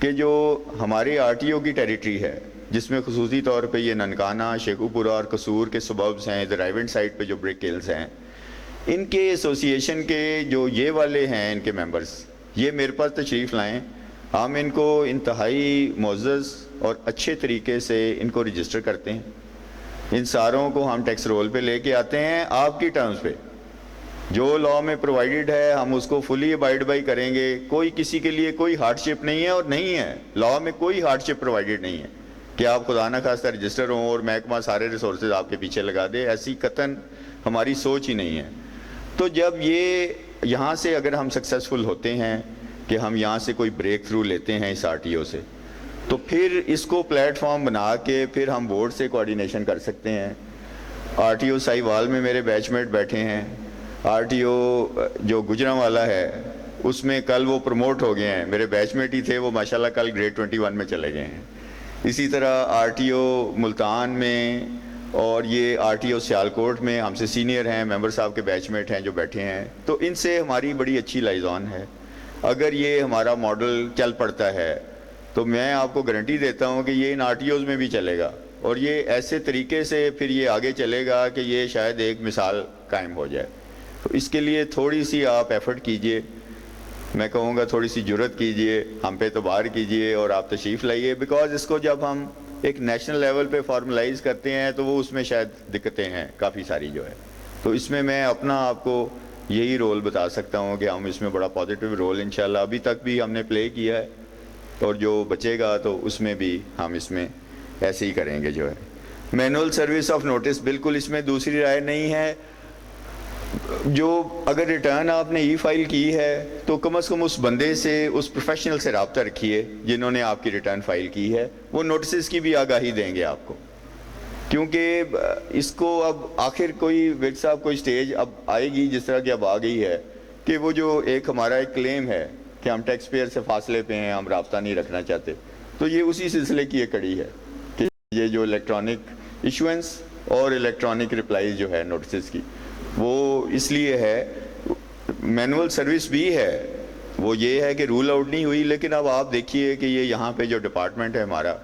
کہ جو ہمارے RTO کی ٹیریٹری ہے جس میں خصوصی طور پہ یہ ننکانہ، شیخو پورہ اور قصور کے سببز ہیں، ادھر رائیونڈ سائڈ پہ جو برک کلنز ہیں، ان کے ایسوسیشن کے جو یہ والے ہیں ان کے ممبرز یہ میرے پاس تشریف لائیں. ہم ان کو انتہائی معزز اور اچھے طریقے سے ان کو رجسٹر کرتے ہیں، ان ساروں کو ہم ٹیکس رول پہ لے کے آتے ہیں آپ کی ٹرمز پہ. جو لاء میں پرووائڈڈ ہے ہم اس کو فلی ابائڈ بائی کریں گے. کوئی کسی کے لیے کوئی ہارڈ شپ نہیں ہے، اور نہیں ہے لاء میں کوئی ہارڈ شپ پرووائڈڈ نہیں ہے کہ آپ خدا نہ خواستہ رجسٹر ہوں اور محکمہ سارے ریسورسز آپ کے پیچھے لگا دے. ایسی قطعاً ہماری سوچ ہی نہیں ہے. تو جب یہ یہاں سے اگر ہم سکسیزفل ہوتے ہیں کہ ہم یہاں سے کوئی بریک تھرو لیتے ہیں اس RTO سے، تو پھر اس کو پلیٹ فارم بنا کے پھر ہم بورڈ سے کوآرڈینیشن کر سکتے ہیں. RTO ساہیوال میں میرے بیچ میٹ بیٹھے ہیں، RTO جو گجرانوالا ہے اس میں کل وہ پروموٹ ہو گئے ہیں، میرے بیچ میٹ ہی تھے وہ ماشاءاللہ کل گریڈ 21 میں چلے گئے ہیں. اسی طرح RTO ملتان میں اور یہ RTO سیالکوٹ میں ہم سے سینئر ہیں، ممبر صاحب کے بیچ میٹ ہیں جو بیٹھے ہیں. تو ان سے ہماری بڑی اچھی لائزون ہے. اگر یہ ہمارا ماڈل چل پڑتا ہے تو میں آپ کو گارنٹی دیتا ہوں کہ یہ ان RTOز میں بھی چلے گا، اور یہ ایسے طریقے سے پھر یہ آگے چلے گا کہ یہ شاید ایک مثال قائم ہو جائے. تو اس کے لیے تھوڑی سی آپ ایفرٹ کیجئے، میں کہوں گا تھوڑی سی جرت کیجئے، ہم پہ اعتبار کیجئے اور آپ تشریف لائیے. بیکاز اس کو جب ہم ایک نیشنل لیول پہ فارملائز کرتے ہیں تو وہ اس میں شاید دقتیں ہیں کافی ساری جو ہے. تو اس میں اپنا آپ کو یہی رول بتا سکتا ہوں کہ ہم اس میں بڑا پازیٹیو رول انشاءاللہ ابھی تک بھی ہم نے پلے کیا ہے، اور جو بچے گا تو اس میں بھی ہم اس میں ایسے ہی کریں گے جو ہے. مینول سروس آف نوٹس بالکل اس میں دوسری رائے نہیں ہے. جو اگر ریٹرن آپ نے ای فائل کی ہے تو کم از کم اس بندے سے، اس پروفیشنل سے رابطہ رکھیے جنہوں نے آپ کی ریٹرن فائل کی ہے. وہ نوٹسز کی بھی آگاہی دیں گے آپ کو، کیونکہ اس کو اب آخر کوئی ویٹ صاحب کوئی سٹیج اب آئے گی جس طرح کی اب آ گئی ہے کہ وہ جو ایک ہمارا ایک کلیم ہے کہ ہم ٹیکس پیئر سے فاصلے پہ ہیں، ہم رابطہ نہیں رکھنا چاہتے، تو یہ اسی سلسلے کی ایک کڑی ہے کہ یہ جو الیکٹرانک ایشوئنس اور الیکٹرانک ریپلائز جو ہے نوٹسز کی، وہ اس لیے ہے. مینول سروس بھی ہے، وہ یہ ہے کہ رول آؤٹ نہیں ہوئی، لیکن اب آپ دیکھیے کہ یہ یہاں پہ جو ڈپارٹمنٹ ہے ہمارا،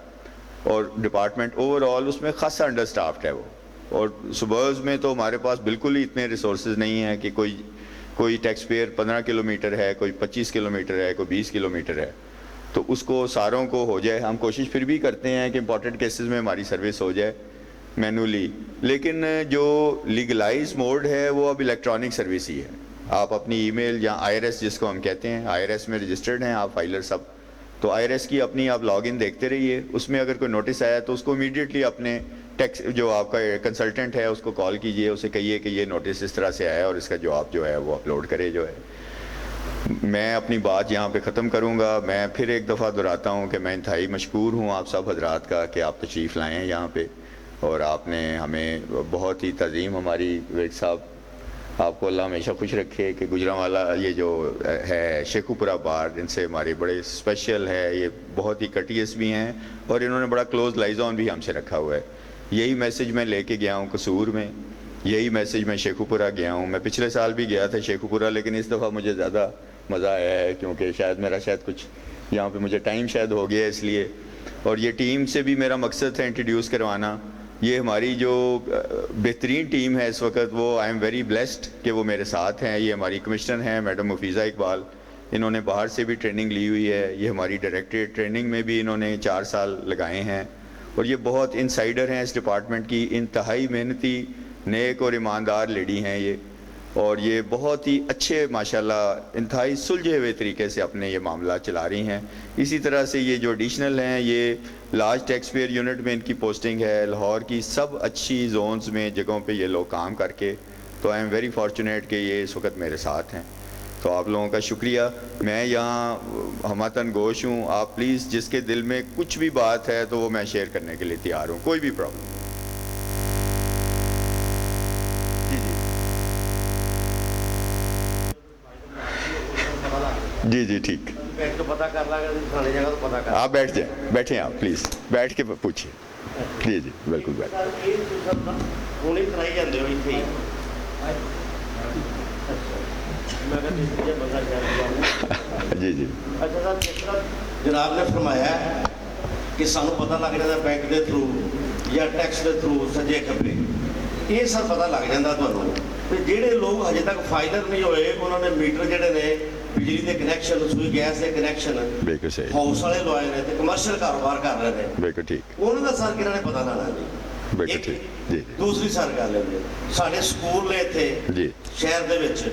اور ڈپارٹمنٹ اوور آل اس میں خاصا انڈر سٹافڈ ہے وہ. اور صبحز میں تو ہمارے پاس بالکل ہی اتنے ریسورسز نہیں ہیں کہ کوئی ٹیکس پیئر 15 کلومیٹر ہے، کوئی 25 کلومیٹر ہے، کوئی 20 کلومیٹر ہے، تو اس کو ساروں کو ہو جائے. ہم کوشش پھر بھی کرتے ہیں کہ امپورٹنٹ کیسز میں ہماری سروس ہو جائے مینولی، لیکن جو لیگلائز موڈ ہے وہ اب الیکٹرانک سروس ہی ہے. آپ اپنی ای میل یا IRS جس کو ہم کہتے ہیں، IRS میں رجسٹرڈ ہیں آپ فائلر سب، تو IRS کی اپنی آپ لاگ ان دیکھتے رہیے, اس میں اگر کوئی نوٹس آیا تو اس کو امیڈیٹلی اپنے ٹیکس جو آپ کا کنسلٹنٹ ہے اس کو کال کیجئے, اسے کہیے کہ یہ نوٹس اس طرح سے آیا اور اس کا جواب جو ہے وہ اپلوڈ کرے. جو ہے میں اپنی بات یہاں پہ ختم کروں گا. میں پھر ایک دفعہ دہراتا ہوں کہ میں انتہائی مشکور ہوں آپ سب حضرات کا کہ آپ تشریف لائے ہیں یہاں پہ, اور آپ نے ہمیں بہت ہی تعظیم ہماری ویک صاحب, آپ کو اللہ ہمیشہ خوش رکھے کہ گجرانوالا یہ جو ہے شیخوپورہ بار, ان سے ہمارے بڑے اسپیشل ہے, یہ بہت ہی کٹیس بھی ہیں اور انہوں نے بڑا کلوز لائزون بھی ہم سے رکھا ہوا ہے. یہی میسیج میں لے کے گیا ہوں قصور میں, یہی میسیج میں شیخوپورہ گیا ہوں. میں پچھلے سال بھی گیا تھا شیخوپورہ, لیکن اس دفعہ مجھے زیادہ مزہ آیا ہے کیونکہ شاید کچھ یہاں پہ مجھے ٹائم شاید ہو گیا اس لیے, اور یہ ٹیم سے بھی میرا مقصد ہے انٹروڈیوس کروانا. یہ ہماری جو بہترین ٹیم ہے اس وقت, وہ آئی ایم ویری بلیسڈ کہ وہ میرے ساتھ ہیں. یہ ہماری کمشنر ہیں میڈم مفیزہ اقبال, انہوں نے باہر سے بھی ٹریننگ لی ہوئی ہے. یہ ہماری ڈائریکٹریٹ ٹریننگ میں بھی انہوں نے 4 سال لگائے ہیں, اور یہ بہت انسائیڈر ہیں اس ڈپارٹمنٹ کی. انتہائی محنتی, نیک اور ایماندار لیڈی ہیں یہ, اور یہ بہت ہی اچھے ماشاءاللہ انتہائی سلجھے ہوئے طریقے سے اپنے یہ معاملات چلا رہی ہیں. اسی طرح سے یہ جو ایڈیشنل ہیں, یہ لارج ٹیکس پیئر یونٹ میں ان کی پوسٹنگ ہے, لاہور کی سب اچھی زونز میں جگہوں پہ یہ لوگ کام کر کے, تو آئی ایم ویری فارچونیٹ کہ یہ اس وقت میرے ساتھ ہیں. تو آپ لوگوں کا شکریہ. میں یہاں ہمتن گوش ہوں, آپ پلیز جس کے دل میں کچھ بھی بات ہے تو وہ میں شیئر کرنے کے لیے تیار ہوں, کوئی بھی پرابلم. جی جی ٹھیک, آپ بیٹھ جائیں, بیٹھیں آپ پلیز, بیٹھ کے پوچھیے. جی جی بالکل بیٹھ. جی جی اچھا سر, جناب نے فرمایا کہ سانو پتہ لگ جاتا بینک کے تھرو یا ٹیکس کے تھرو سجے کھبے, یہ سر پتہ لگ جاتا تمہیں. جہے لوگ ہجے تک فائدر نہیں ہوئے, انہوں نے میٹر جہے نے بجلی کے کنیکشن, سوئی گیس کے کنیکشن ہاؤس والے لوائے نے, کمرشل کاروبار کر رہے ہیں. بالکل ٹھیک. انہوں نے سر کنہوں نے پتہ لانا جی. بالکل ٹھیک. جی دوسری سر گل ہے, سارے سکول نے اتنے جی شہر کے,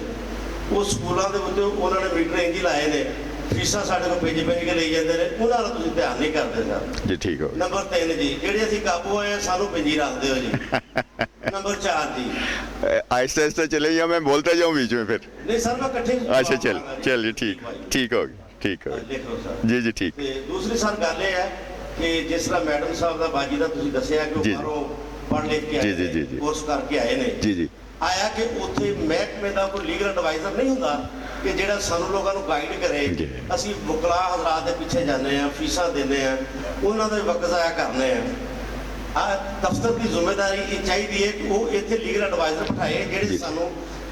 وہ سکولوں کے انہوں نے میٹر انج لائے نے, فیساں سارے کو بھیج کے لے جاتے ہیں, انہوں نے تم دھیان نہیں کرتے سر. جی ٹھیک ہو. نمبر 3 جی, جہے ابھی قابو ہوئے ہیں سانو پنجی رکھ دو جی. نمبر 4 جی, آہستہ آہستہ چلے یا میں بولتا جاؤں بیچ میں پھر؟ نہیں سر میں کٹھے. اچھا چلیے ٹھیک, ٹھیک ہوگی, ٹھیک ہوگی. لکھ لو سر. جی جی ٹھیک. دوسری سر گل یہ ہے کہ جس طرح میڈم صاحب کا باجی کا تھی دسیا کہ وہ باہروں پڑھ لکھ کے آئے, کورس کر کے آئے نے, جی جی آیا کہ اتنے محکمے کا کوئی لیگل ایڈوائزر نہیں ہوتا کہ جہاں سانو لوگوں کو گائیڈ کرے. اسی وکلا حضرات کے پیچھے جانے ہیں, فیساں دینے ہیں, انہوں کا وقت ضائع کرنے ہیں. دفتر کی ذمہ داری یہ چاہیے کہ وہ اتنے لیگل ایڈوائزر بٹھائے جہے سانو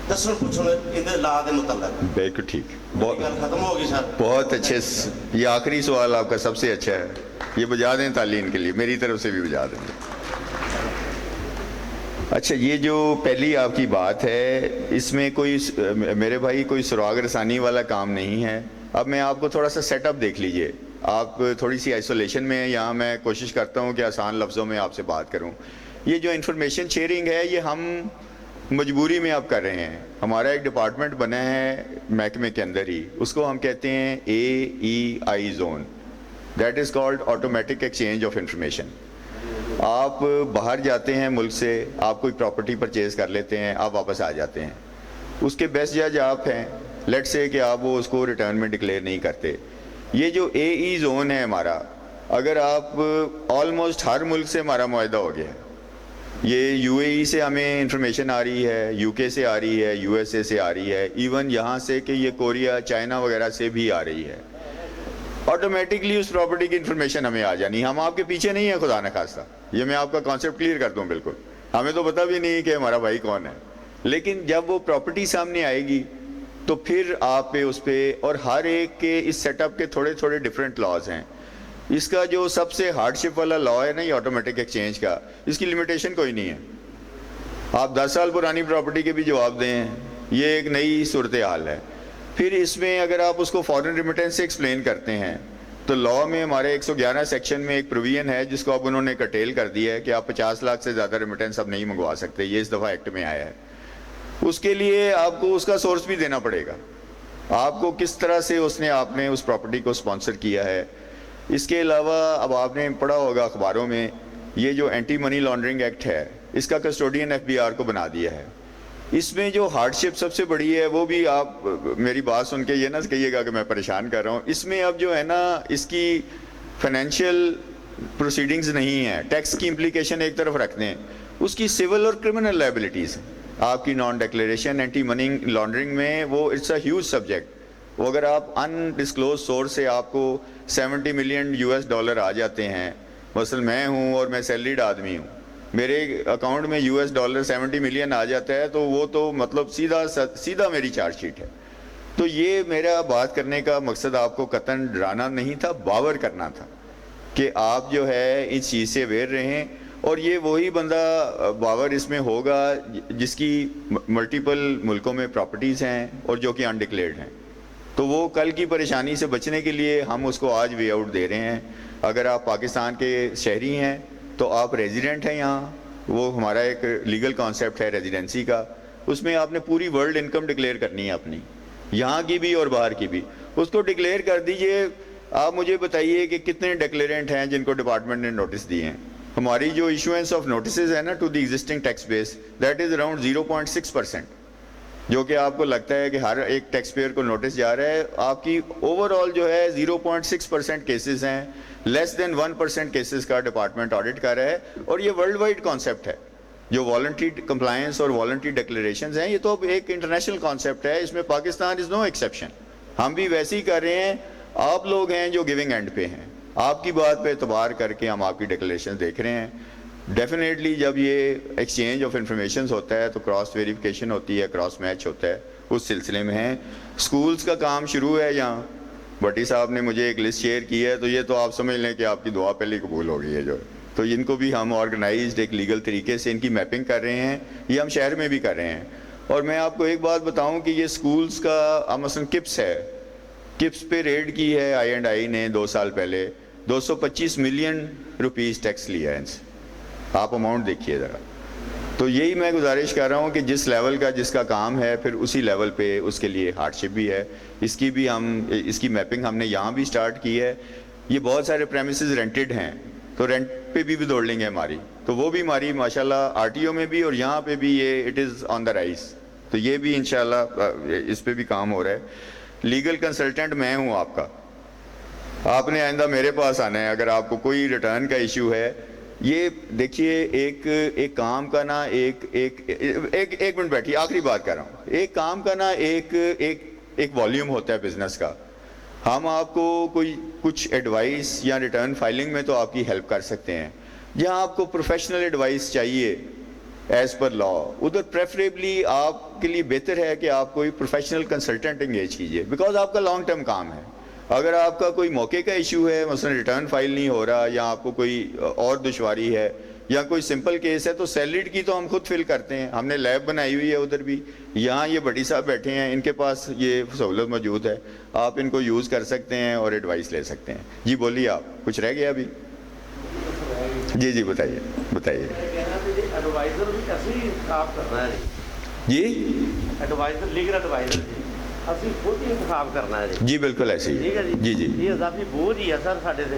دسن پوچھنے ان لا کے متعلق. بالکل ٹھیک, بہت ختم ہوگی سر. بہت اچھے. یہ آخری سوال آپ کا سب سے اچھا ہے, یہ بجا دیں تعلیم کے لیے, میری طرف سے بھی بجا دیں. اچھا, یہ جو پہلی آپ کی بات ہے, اس میں کوئی میرے بھائی کوئی سراغ رسانی والا کام نہیں ہے. اب میں آپ کو تھوڑا سا سیٹ اپ دیکھ لیجئے, آپ تھوڑی سی آئسولیشن میں ہیں. یہاں میں کوشش کرتا ہوں کہ آسان لفظوں میں آپ سے بات کروں. یہ جو انفارمیشن شیئرنگ ہے, یہ ہم مجبوری میں اب کر رہے ہیں. ہمارا ایک ڈپارٹمنٹ بنا ہے محکمے کے اندر ہی, اس کو ہم کہتے ہیں AEI zone, that is called automatic exchange of information. آپ باہر جاتے ہیں ملک سے, آپ کوئی پراپرٹی پرچیز کر لیتے ہیں, آپ واپس آ جاتے ہیں, اس کے بیسٹ جج آپ ہیں. لیٹ سے کہ آپ وہ اس کو ریٹرن میں ڈکلیئر نہیں کرتے. یہ جو AE زون ہے ہمارا, اگر آپ آلموسٹ ہر ملک سے ہمارا معاہدہ ہو گیا ہے. یہ UAE سے ہمیں انفارمیشن آ رہی ہے, UK سے آ رہی ہے, USA سے آ رہی ہے, ایون یہاں سے کہ یہ کوریا, چائنا وغیرہ سے بھی آ رہی ہے. آٹومیٹکلی اس پراپرٹی کی انفارمیشن ہمیں آ جانی. ہم آپ کے پیچھے نہیں ہیں خدا نخواستہ, یہ میں آپ کا کانسیپٹ کلیئر کر دوں. بالکل ہمیں تو پتہ بھی نہیں کہ ہمارا بھائی کون ہے, لیکن جب وہ پراپرٹی سامنے آئے گی تو پھر آپ پہ اس پہ, اور ہر ایک کے اس سیٹ اپ کے تھوڑے تھوڑے ڈفرینٹ لاز ہیں. اس کا جو سب سے ہارڈ شپ والا لا ہے نا یہ آٹومیٹک ایکسچینج کا, اس کی لمیٹیشن کوئی نہیں ہے. آپ 10 سال پرانی پراپرٹی کے بھی جواب دیں, یہ ایک نئی صورتحال ہے. پھر اس میں اگر آپ اس کو فارن ریمیٹنس سے ایکسپلین کرتے ہیں تو لا میں ہمارے 111 سیکشن میں ایک پروویژن ہے جس کو اب انہوں نے کٹیل کر دیا ہے کہ آپ 50 لاکھ سے زیادہ ریمیٹنس اب نہیں منگوا سکتے. یہ اس دفعہ ایکٹ میں آیا ہے. اس کے لیے آپ کو اس کا سورس بھی دینا پڑے گا, آپ کو کس طرح سے آپ نے اس پراپرٹی کو اسپانسر کیا ہے, اس کے علاوہ اب آپ نے پڑھا ہوگا اخباروں میں یہ جو اینٹی منی لانڈرنگ ایکٹ ہے اس کا کسٹوڈین ایف بی آر کو بنا دیا ہے. اس میں جو ہارڈ شپ سب سے بڑی ہے وہ بھی آپ میری بات سن کے یہ نہ کہیے گا کہ میں پریشان کر رہا ہوں, اس میں اب جو ہے نا اس کی فائنینشیل پروسیڈنگز نہیں ہیں, ٹیکس کی امپلیکیشن ایک طرف رکھتے ہیں, اس کی سول اور کرمنل لائبلٹیز آپ کی non declaration anti money laundering میں وہ اٹس اے ہیوج سبجیکٹ. وہ اگر آپ ان ڈسکلوز سورس سے آپ کو $70 ملین آ جاتے ہیں, مثلا میں ہوں اور میں سیلریڈ آدمی ہوں, میرے اکاؤنٹ میں $70 ملین آ جاتا ہے تو وہ تو مطلب سیدھا میری چارج شیٹ ہے. تو یہ میرا بات کرنے کا مقصد آپ کو قطعاً ڈرانا نہیں تھا, باور کرنا تھا کہ آپ جو ہے اس چیز سے اویئر رہیں. اور یہ وہی بندہ باور اس میں ہوگا جس کی ملٹیپل ملکوں میں پراپرٹیز ہیں اور جو کہ انڈکلیئرڈ ہیں, تو وہ کل کی پریشانی سے بچنے کے لیے ہم اس کو آج وے آؤٹ دے رہے ہیں. اگر آپ پاکستان کے شہری ہیں تو آپ ریزیڈنٹ ہیں یہاں, وہ ہمارا ایک لیگل کانسیپٹ ہے ریزیڈنسی کا, اس میں آپ نے پوری ورلڈ انکم ڈکلیئر کرنی ہے اپنی, یہاں کی بھی اور باہر کی بھی, اس کو ڈکلیئر کر دیجئے. آپ مجھے بتائیے کہ کتنے ڈکلیرنٹ ہیں جن کو ڈپارٹمنٹ نے نوٹس دیے ہیں. ہماری جو ایشوئنس آف نوٹسز ہے نا to the existing tax base that is around 0.6%, جو کہ آپ کو لگتا ہے کہ ہر ایک ٹیکس پیئر کو نوٹس جا رہا ہے. آپ کی اوور آل جو ہے 0.6% کیسز ہیں, لیس دین 1% کیسز کا ڈپارٹمنٹ آڈٹ کر رہا ہے. اور یہ ورلڈ وائڈ کانسیپٹ ہے جو والنٹری کمپلائنس اور والنٹری ڈکلیریشنز ہیں, یہ تو ایک انٹرنیشنل کانسیپٹ ہے, اس میں پاکستان از نو ایکسیپشن. ہم بھی ویسے ہی کر رہے ہیں, آپ لوگ ہیں جو گیونگ اینڈ پہ ہیں, آپ کی بات پہ اعتبار کر کے ہم آپ کی ڈکلیریشن دیکھ رہے ہیں. ڈیفینیٹلی جب یہ ایکسچینج آف انفارمیشنز ہوتا ہے تو کراس ویریفیکیشن ہوتی ہے, کراس میچ ہوتا ہے, اس سلسلے میں ہیں. سکولز کا کام شروع ہے یہاں, بٹی صاحب نے مجھے ایک لسٹ شیئر کی ہے, تو یہ تو آپ سمجھ لیں کہ آپ کی دعا پہلے قبول ہو گئی ہے جو, تو ان کو بھی ہم آرگنائزڈ ایک لیگل طریقے سے ان کی میپنگ کر رہے ہیں. یہ ہم شہر میں بھی کر رہے ہیں. اور میں آپ کو ایک بات بتاؤں کہ یہ سکولز کا مثلا کپس ہے, کپس پہ ریڈ کی ہے I&I نے 2 سال پہلے, 225 ملین روپیز ٹیکس لیا ہے ان سے. آپ اماؤنٹ دیکھیے ذرا. تو یہی میں گزارش کر رہا ہوں کہ جس لیول کا جس کا کام ہے پھر اسی لیول پہ اس کے لیے ہارڈ شپ بھی ہے. اس کی میپنگ ہم نے یہاں بھی سٹارٹ کی ہے. یہ بہت سارے پریمیسز رینٹڈ ہیں, تو رینٹ پہ بھی دوڑ لیں گے ہماری, تو وہ بھی ہماری ماشاءاللہ RTO میں بھی اور یہاں پہ بھی یہ it is on the rise. تو یہ بھی انشاءاللہ اس پہ بھی کام ہو رہا ہے. لیگل کنسلٹنٹ میں ہوں آپ کا, آپ نے آئندہ میرے پاس آنا ہے اگر آپ کو کوئی ریٹرن کا ایشو ہے. یہ دیکھیے ایک کام کا نا ایک منٹ بیٹھیے, آخری بات کر رہا ہوں. ایک کام کا نا ایک والیوم ہوتا ہے بزنس کا. ہم آپ کو کوئی کچھ ایڈوائس یا ریٹرن فائلنگ میں تو آپ کی ہیلپ کر سکتے ہیں. جہاں آپ کو پروفیشنل ایڈوائس چاہیے ایز پر لا, ادھر پریفریبلی آپ کے لیے بہتر ہے کہ آپ کوئی پروفیشنل کنسلٹنٹ انگیج کیجیے, بیکاز آپ کا لانگ ٹرم کام ہے. اگر آپ کا کوئی موقع کا ایشو ہے, مثلا ریٹرن فائل نہیں ہو رہا, یا آپ کو کوئی اور دشواری ہے, یا کوئی سمپل کیس ہے, تو سیلریڈ کی تو ہم خود فل کرتے ہیں. ہم نے لیب بنائی ہوئی ہے ادھر بھی. یہاں یہ بڑی صاحب بیٹھے ہیں, ان کے پاس یہ سہولت موجود ہے, آپ ان کو یوز کر سکتے ہیں اور ایڈوائس لے سکتے ہیں. جی بولیے, آپ کچھ رہ گیا ابھی؟ جی بتائیے. ایڈوائزر بھی ایسے کام کرنا ہے جی, ایڈوائزر لیگل ایڈوائزر ਅਸੀਂ ਖੁਦ ਹੀ ਇੰਤਖਾਬ ਕਰਨਾ ਹੈ ਜੀ ਬਿਲਕੁਲ ਐਸੇ ਹੀ. ਠੀਕ ਹੈ ਜੀ ਇਹ ਇਜ਼ਾਫੀ ਬੋਝ ਹੀ ਹੈ ਸਰ ਸਾਡੇ ਤੇ.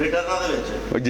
ਰਿਟਰਨਾਂ ਦੇ ਵਿੱਚ.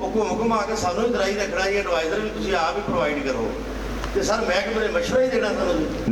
ਉਹ ਘੁੰਮ ਕੇ ਸਾਨੂੰ ਹੀ ਦਰਾਈ ਰੱਖਣਾ, ਇਹ ਐਡਵਾਈਜ਼ਰ ਵੀ ਤੁਸੀਂ ਆਪ ਹੀ ਪ੍ਰੋਵਾਈਡ ਕਰੋ. ਤੇ ਸਰ ਮਹਿਕਮੇ ਨੇ ਮਸ਼ਵਰਾ ਹੀ ਦੇਣਾ ਤੁਹਾਨੂੰ.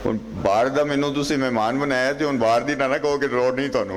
ਹੁਣ ਬਾਹਰ ਦਾ ਮੈਨੂੰ ਤੁਸੀਂ ਮਹਿਮਾਨ ਬਣਾਇਆ, ਤੇ ਹੁਣ ਬਾਹਰ ਦੀ ਨਾ ਕਹੋ ਕਿ ਲੋੜ ਨਹੀਂ ਤੁਹਾਨੂੰ.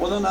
ਉਹਦਾ ਨਾ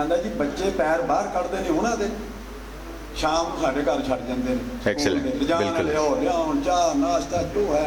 ਆਂਦਾ ਜੀ ਬੱਚੇ ਪੈਰ ਬਾਹਰ ਕੱਢਦੇ ਨੇ ਉਹਨਾਂ ਦੇ, ਸ਼ਾਮ ਨੂੰ ਸਾਡੇ ਘਰ ਛੱਡ ਜਾਂਦੇ ਨੇ। Excellent, ਬਿਲਕੁਲ। ਲਿਆਉਣ ਚਾਹ ਨਾਸ਼ਤਾ ਜੋ ਹੈ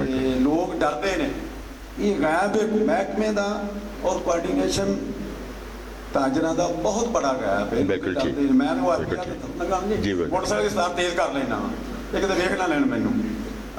ਤੇ ਲੋਕ ਡਰਦੇ ਨੇ। ਇਹ ਗੈਪ ਮਹਿਕਮੇ ਦਾ ਔਰ ਕੋਆਰਡੀਨੇਸ਼ਨ ਤਾਜਰਾਂ ਦਾ ਬਹੁਤ ਬੜਾ ਗੈਪ ਹੈ। ਬਿਲਕੁਲ ਠੀਕ। ਡਰਦੇ ਨੇ। ਮੈਂ ਉਹ ਬਿਲਕੁਲ ਆਪਣੀ ਠੀਕ। ਲਗਾਉਂ ਜੀ, ਜੀ ਬਿਲਕੁਲ। ਮੋਟਰਸਾਈਕਲ ਦੀ ਸਟਾਰ ਤੇਜ਼ ਕਰ ਲੈਣਾ ਇੱਕ ਤਾਂ ਵੇਖ ਨਾ ਲੈਣ ਮੈਨੂੰ।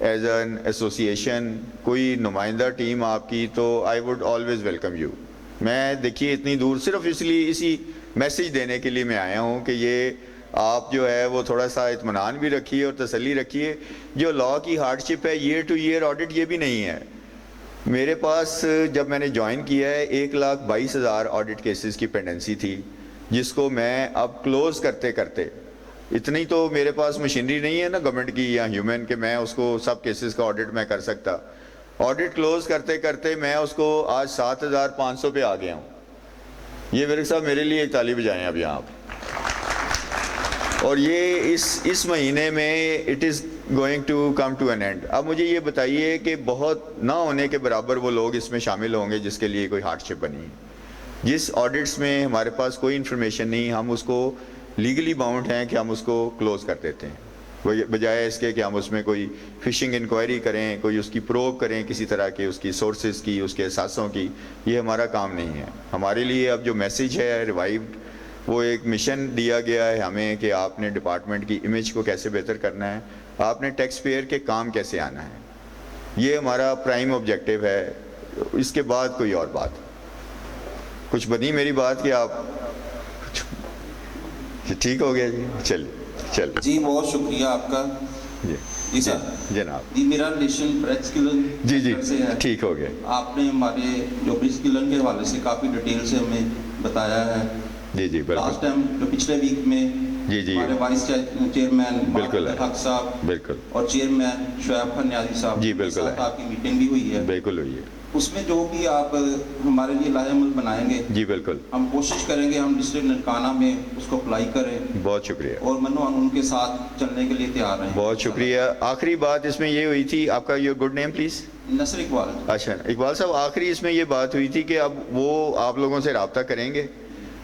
ایز این ایسوسیشن کوئی نمائندہ ٹیم آپ کی, تو I would always welcome you. میں دیکھیے اتنی دور صرف اس لیے اسی میسیج دینے کے لیے میں آیا ہوں کہ یہ آپ جو ہے وہ تھوڑا سا اطمینان بھی رکھیے اور تسلی رکھیے. جو لا کی ہارڈ شپ ہے ایئر ٹو ایئر آڈٹ یہ بھی نہیں ہے. میرے پاس جب میں نے جوائن کیا ہے 1,22,000 آڈٹ کیسز کی پینڈنسی تھی, جس کو میں اب کلوز کرتے کرتے, اتنی تو میرے پاس مشینری نہیں ہے نا گورنمنٹ کی یا ہیومن کہ میں اس کو سب کیسز کا آڈٹ میں کر سکتا. آڈٹ کلوز کرتے کرتے میں اس کو آج 7,500 پہ آ گیا ہوں. یہ ورک صاحب میرے لیے ایک تالی بجائیں اب یہاں پہ. اور یہ اس مہینے میں it is going to come to an end. اب مجھے یہ بتائیے کہ بہت نہ ہونے کے برابر وہ لوگ اس میں شامل ہوں گے جس کے لیے کوئی ہارڈ شپ بنی ہے. جس آڈٹس میں ہمارے پاس کوئی انفارمیشن نہیں, ہم اس کو لیگلی باؤنڈ ہیں کہ ہم اس کو کلوز کر دیتے ہیں, بجائے اس کے کہ ہم اس میں کوئی فشنگ انکوائری کریں, کوئی اس کی پروب کریں کسی طرح کے, اس کی سورسز کی, اس کے اثاثوں کی. یہ ہمارا کام نہیں ہے. ہمارے لیے اب جو میسیج ہے ریوائوڈ, وہ ایک مشن دیا گیا ہے ہمیں کہ آپ نے ڈپارٹمنٹ کی امیج کو کیسے بہتر کرنا ہے, آپ نے ٹیکس پیئر کے کام کیسے آنا ہے. یہ ہمارا پرائم آبجیکٹیو ہے. اس کے بعد کوئی اور بات. کچھ بنی میری بات کہ آپ ٹھیک ہو گیا؟ جی چلیے جی بہت شکریہ آپ کا. جی سر جناب. جی میرا ریلیشن برج کلن جی سے ہے. ٹھیک ہو گیا. آپ نے ہمارے جو برج کلن کے حوالے سے کافی ڈیٹیل سے ہمیں بتایا ہے. جی لاسٹ ٹائم جو پچھلے ویک میں ہمارے وائس چیئرمین بالکل حق صاحب بالکل اور چیئرمین شعیب خان نیازی صاحب جی بالکل آپ کی میٹنگ بھی ہوئی ہے. بالکل ہوئی ہے. اس میں جو بھی آپ ہمارے لیے لائحہ عمل بنائیں گے جی بالکل ہم کوشش کریں گے ہم ڈسٹرکٹ ننکانہ میں اس کو اپلائی کریں. بہت شکریہ. اور منو ان کے ساتھ چلنے کے لیے تیار ہیں. بہت شکریہ. آخری بات اس میں یہ ہوئی تھی, آپ کا یور گڈ نیم پلیز؟ نصر اقبال. اچھا اقبال صاحب, آخری اس میں یہ بات ہوئی تھی کہ اب وہ آپ لوگوں سے رابطہ کریں گے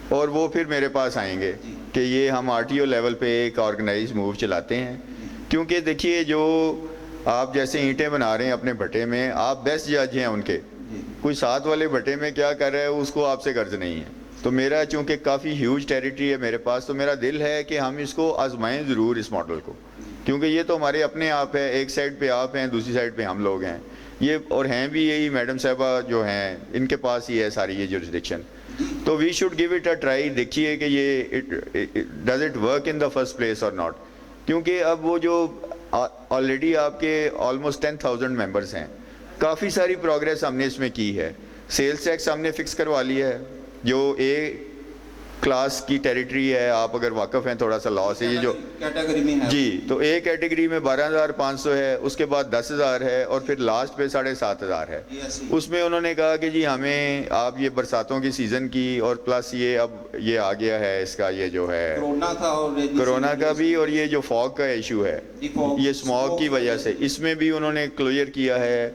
اور وہ پھر میرے پاس آئیں گے کہ یہ ہم RTO لیول پہ ایک آرگنائز موو چلاتے ہیں. کیونکہ دیکھیے جو آپ جیسے اینٹیں بنا رہے ہیں اپنے بھٹے میں, آپ بیسٹ جج ہیں ان کے. کوئی ساتھ والے بھٹے میں کیا کر رہا ہے اس کو آپ سے غرض نہیں ہے. تو میرا چونکہ کافی ہیوج ٹیریٹری ہے میرے پاس, تو میرا دل ہے کہ ہم اس کو آزمائیں ضرور اس ماڈل کو, کیونکہ یہ تو ہمارے اپنے آپ ہے. ایک سائڈ پہ آپ ہیں, دوسری سائڈ پہ ہم لوگ ہیں. یہ اور ہیں بھی یہی میڈم صاحبہ جو ہیں, ان کے پاس ہی ہے ساری یہ جورسڈکشن. تو we should give it a try. دیکھیے کہ یہ does it work in the first place or not. کیونکہ اب وہ جو آلریڈی آپ کے آلموسٹ 10,000 ممبرس ہیں, کافی ساری پروگریس ہم نے اس میں کی ہے. سیلز ٹیکس ہم نے فکس کروا لیا ہے جو اے کلاس کی ٹیریٹری ہے. آپ اگر واقف ہیں تھوڑا سا لا سے, یہ جو کیٹیگری میں ہے جی, تو اے کیٹیگری میں 12,500 ہے, اس کے بعد 10,000 ہے, اور پھر لاسٹ پہ 7,500 ہے. اس میں انہوں نے کہا کہ جی ہمیں آپ یہ برساتوں کی سیزن کی, اور پلس یہ اب یہ آ گیا ہے اس کا یہ جو ہے کرونا تھا, اور کرونا کا بھی, اور یہ جو فاگ کا ایشو ہے یہ اسموگ کی وجہ سے, اس میں بھی انہوں نے کلیئر کیا ہے.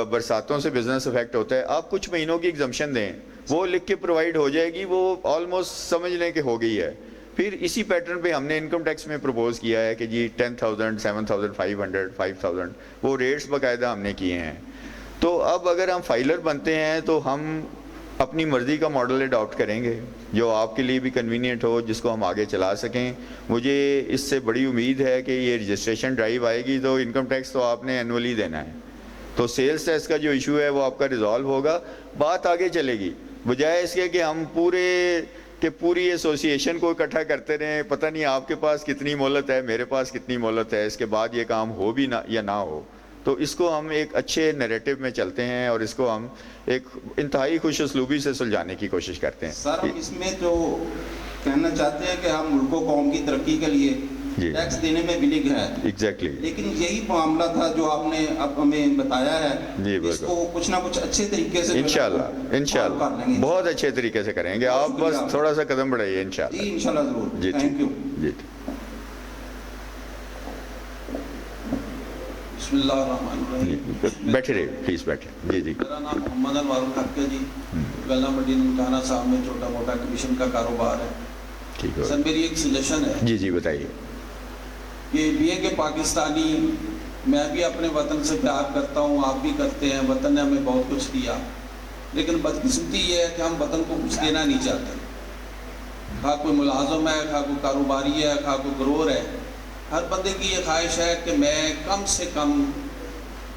برساتوں سے بزنس افیکٹ ہوتا ہے. آپ کچھ مہینوں کی ایگزمپشن دیں, وہ لکھ کے پرووائڈ ہو جائے گی, وہ آلموسٹ سمجھ لیں کہ ہو گئی ہے. پھر اسی پیٹرن پہ ہم نے انکم ٹیکس میں پروپوز کیا ہے کہ جی 10,000 7,500 5,000 وہ ریٹس باقاعدہ ہم نے کیے ہیں. تو اب اگر ہم فائلر بنتے ہیں تو ہم اپنی مرضی کا ماڈل اڈاپٹ کریں گے جو آپ کے لیے بھی کنوینئنٹ ہو, جس کو ہم آگے چلا سکیں. مجھے اس سے بڑی امید ہے کہ یہ رجسٹریشن ڈرائیو آئے گی تو انکم ٹیکس تو آپ نے اینولی دینا ہے, تو سیلز ٹیکس کا جو ایشو ہے وہ آپ کا ریزالو ہوگا, بات آگے چلے گی. بجائے اس کے کہ ہم پوری ایسوسیشن کو اکٹھا کرتے رہیں, پتہ نہیں آپ کے پاس کتنی مہلت ہے, میرے پاس کتنی مہلت ہے, اس کے بعد یہ کام ہو بھی نہ یا نہ ہو. تو اس کو ہم ایک اچھے نیریٹو میں چلتے ہیں اور اس کو ہم ایک انتہائی خوش اسلوبی سے سلجھانے کی کوشش کرتے ہیں. سر ہم اس میں جو کہنا چاہتے ہیں کہ ہم ملک و قوم کی ترقی کے لیے ٹیکس دینے میں ولنگ ہے, ایگزیکٹلی, لیکن یہی معاملہ تھا جو آپ نے اب ہمیں بتایا ہے, اس کو کچھ نہ کچھ اچھے طریقے سے انشاءاللہ بہت اچھے طریقے سے کریں گے. آپ بس تھوڑا سا قدم بڑھائیے انشاءاللہ. جی انشاءاللہ ضرور. جی تھینک یو. جی بسم اللہ الرحمن الرحیم. بیٹھے رہے پلیز, بیٹھے. جی جی میرا نام محمد انوار الحق ہے جی. گلہ منڈی ننکانہ صاحب میں چھوٹا موٹا کمیشن کا کاروبار ہے. ٹھیک ہے سر میری ایک سجیشن ہے. جی جی بتائیے. کہ بی کے پاکستانی, میں بھی اپنے وطن سے پیار کرتا ہوں, آپ بھی کرتے ہیں. وطن نے ہمیں بہت کچھ دیا, لیکن بدقسمتی یہ ہے کہ ہم وطن کو کچھ دینا نہیں چاہتے. خواہ کوئی ملازم ہے, خواہ کوئی کاروباری ہے, خواہ کوئی گرور ہے, ہر بندے کی یہ خواہش ہے کہ میں کم سے کم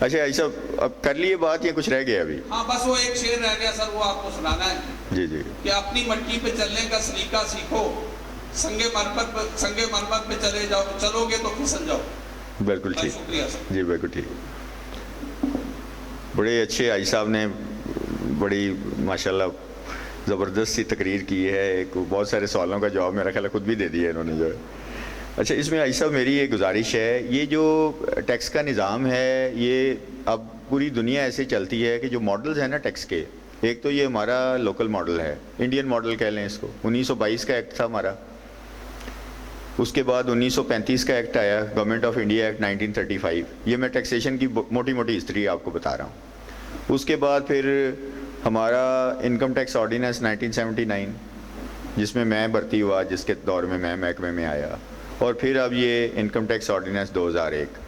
اچھا ایسا اب کر لیے بات یا کچھ رہ گیا ابھی؟ ہاں بس وہ ایک شعر رہ گیا سر، وہ آپ کو سنانا ہے جی جی کہ اپنی مٹی پہ چلنے کا سلیقہ سیکھو، سنگے مرمت پہ چلے جاؤ، چلو گے تو پھسل جاؤ. بالکل ٹھیک. شکریہ سر. جی بالکل ٹھیک. بڑے اچھے حاجی صاحب نے بڑی ماشاءاللہ زبردست سی تقریر کی ہے. ایک بہت سارے سوالوں کا جواب میرا خیال ہے خود بھی دے دیا انہوں نے جو ہے. اچھا اس میں حاجی صاحب میری ایک گزارش ہے، یہ جو ٹیکس کا نظام ہے یہ اب پوری دنیا ایسے چلتی ہے کہ جو ماڈلز ہیں نا ٹیکس کے، ایک تو یہ ہمارا لوکل ماڈل ہے، انڈین ماڈل کہہ لیں اس کو. 1922 کا ایکٹ تھا ہمارا، اس کے بعد 1935 کا ایکٹ آیا، گورنمنٹ آف انڈیا ایکٹ 1935. یہ میں ٹیکسیشن کی موٹی موٹی ہسٹری آپ کو بتا رہا ہوں. اس کے بعد پھر ہمارا انکم ٹیکس آرڈیننس 1979 جس میں میں بھرتی ہوا، جس کے دور میں میں محکمے میں آیا، اور پھر اب یہ انکم ٹیکس آرڈیننس 2001.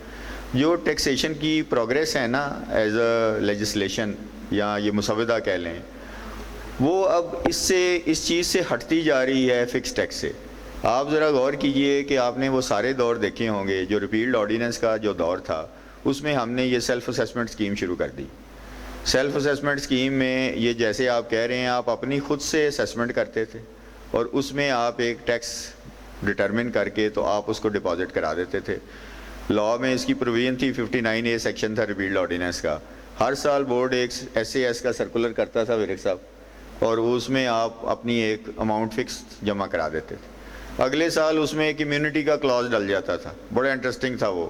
جو ٹیکسیشن کی پروگریس ہے نا ایز اے لیجسلیشن یا یہ مسودہ کہہ لیں، وہ اب اس چیز سے ہٹتی جا رہی ہے فکس ٹیکس سے. آپ ذرا غور کیجئے کہ آپ نے وہ سارے دور دیکھے ہوں گے. جو ریپیلڈ آرڈیننس کا جو دور تھا اس میں ہم نے یہ سیلف اسیسمنٹ اسکیم شروع کر دی. سیلف اسیسمنٹ اسکیم میں یہ جیسے آپ کہہ رہے ہیں آپ اپنی خود سے اسیسمنٹ کرتے تھے اور اس میں آپ ایک ٹیکس ڈٹرمن کر کے تو آپ اس کو ڈپازٹ کرا دیتے تھے. لاء میں اس کی پروویژن تھی، 59A سیکشن تھا ریپیلڈ آرڈیننس کا. ہر سال بورڈ ایک SAS کا سرکولر کرتا تھا ورک صاحب، اور اس میں آپ اپنی ایک اماؤنٹ فکس جمع کرا دیتے تھے. اگلے سال اس میں ایک امیونٹی کا کلاز ڈل جاتا تھا. بڑا انٹرسٹنگ تھا وہ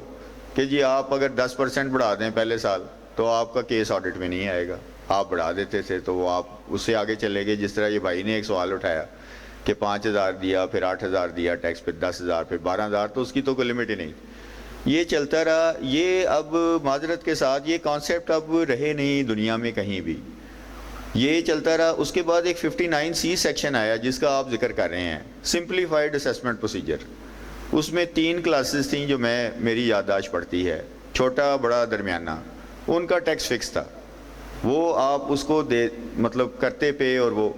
کہ جی آپ اگر 10% بڑھا دیں پہلے سال تو آپ کا کیس آڈٹ میں نہیں آئے گا. آپ بڑھا دیتے تھے تو وہ آپ اس سے آگے چلے گئے. جس طرح یہ بھائی نے ایک سوال اٹھایا کہ 5000 دیا، پھر 8000 دیا ٹیکس، پھر 10000، پھر 12000، تو اس کی تو کوئی لمٹ ہی نہیں. یہ چلتا رہا. یہ اب معذرت کے ساتھ یہ کانسیپٹ اب رہے نہیں دنیا میں کہیں بھی. یہ چلتا رہا. اس کے بعد ایک 59C سیکشن آیا جس کا آپ ذکر کر رہے ہیں، سمپلیفائڈ اسیسمنٹ پروسیجر. اس میں 3 کلاسز تھیں جو میری یادداشت پڑتی ہے، چھوٹا، بڑا، درمیانہ. ان کا ٹیکس فکس تھا، وہ آپ اس کو مطلب کرتے پہ. اور وہ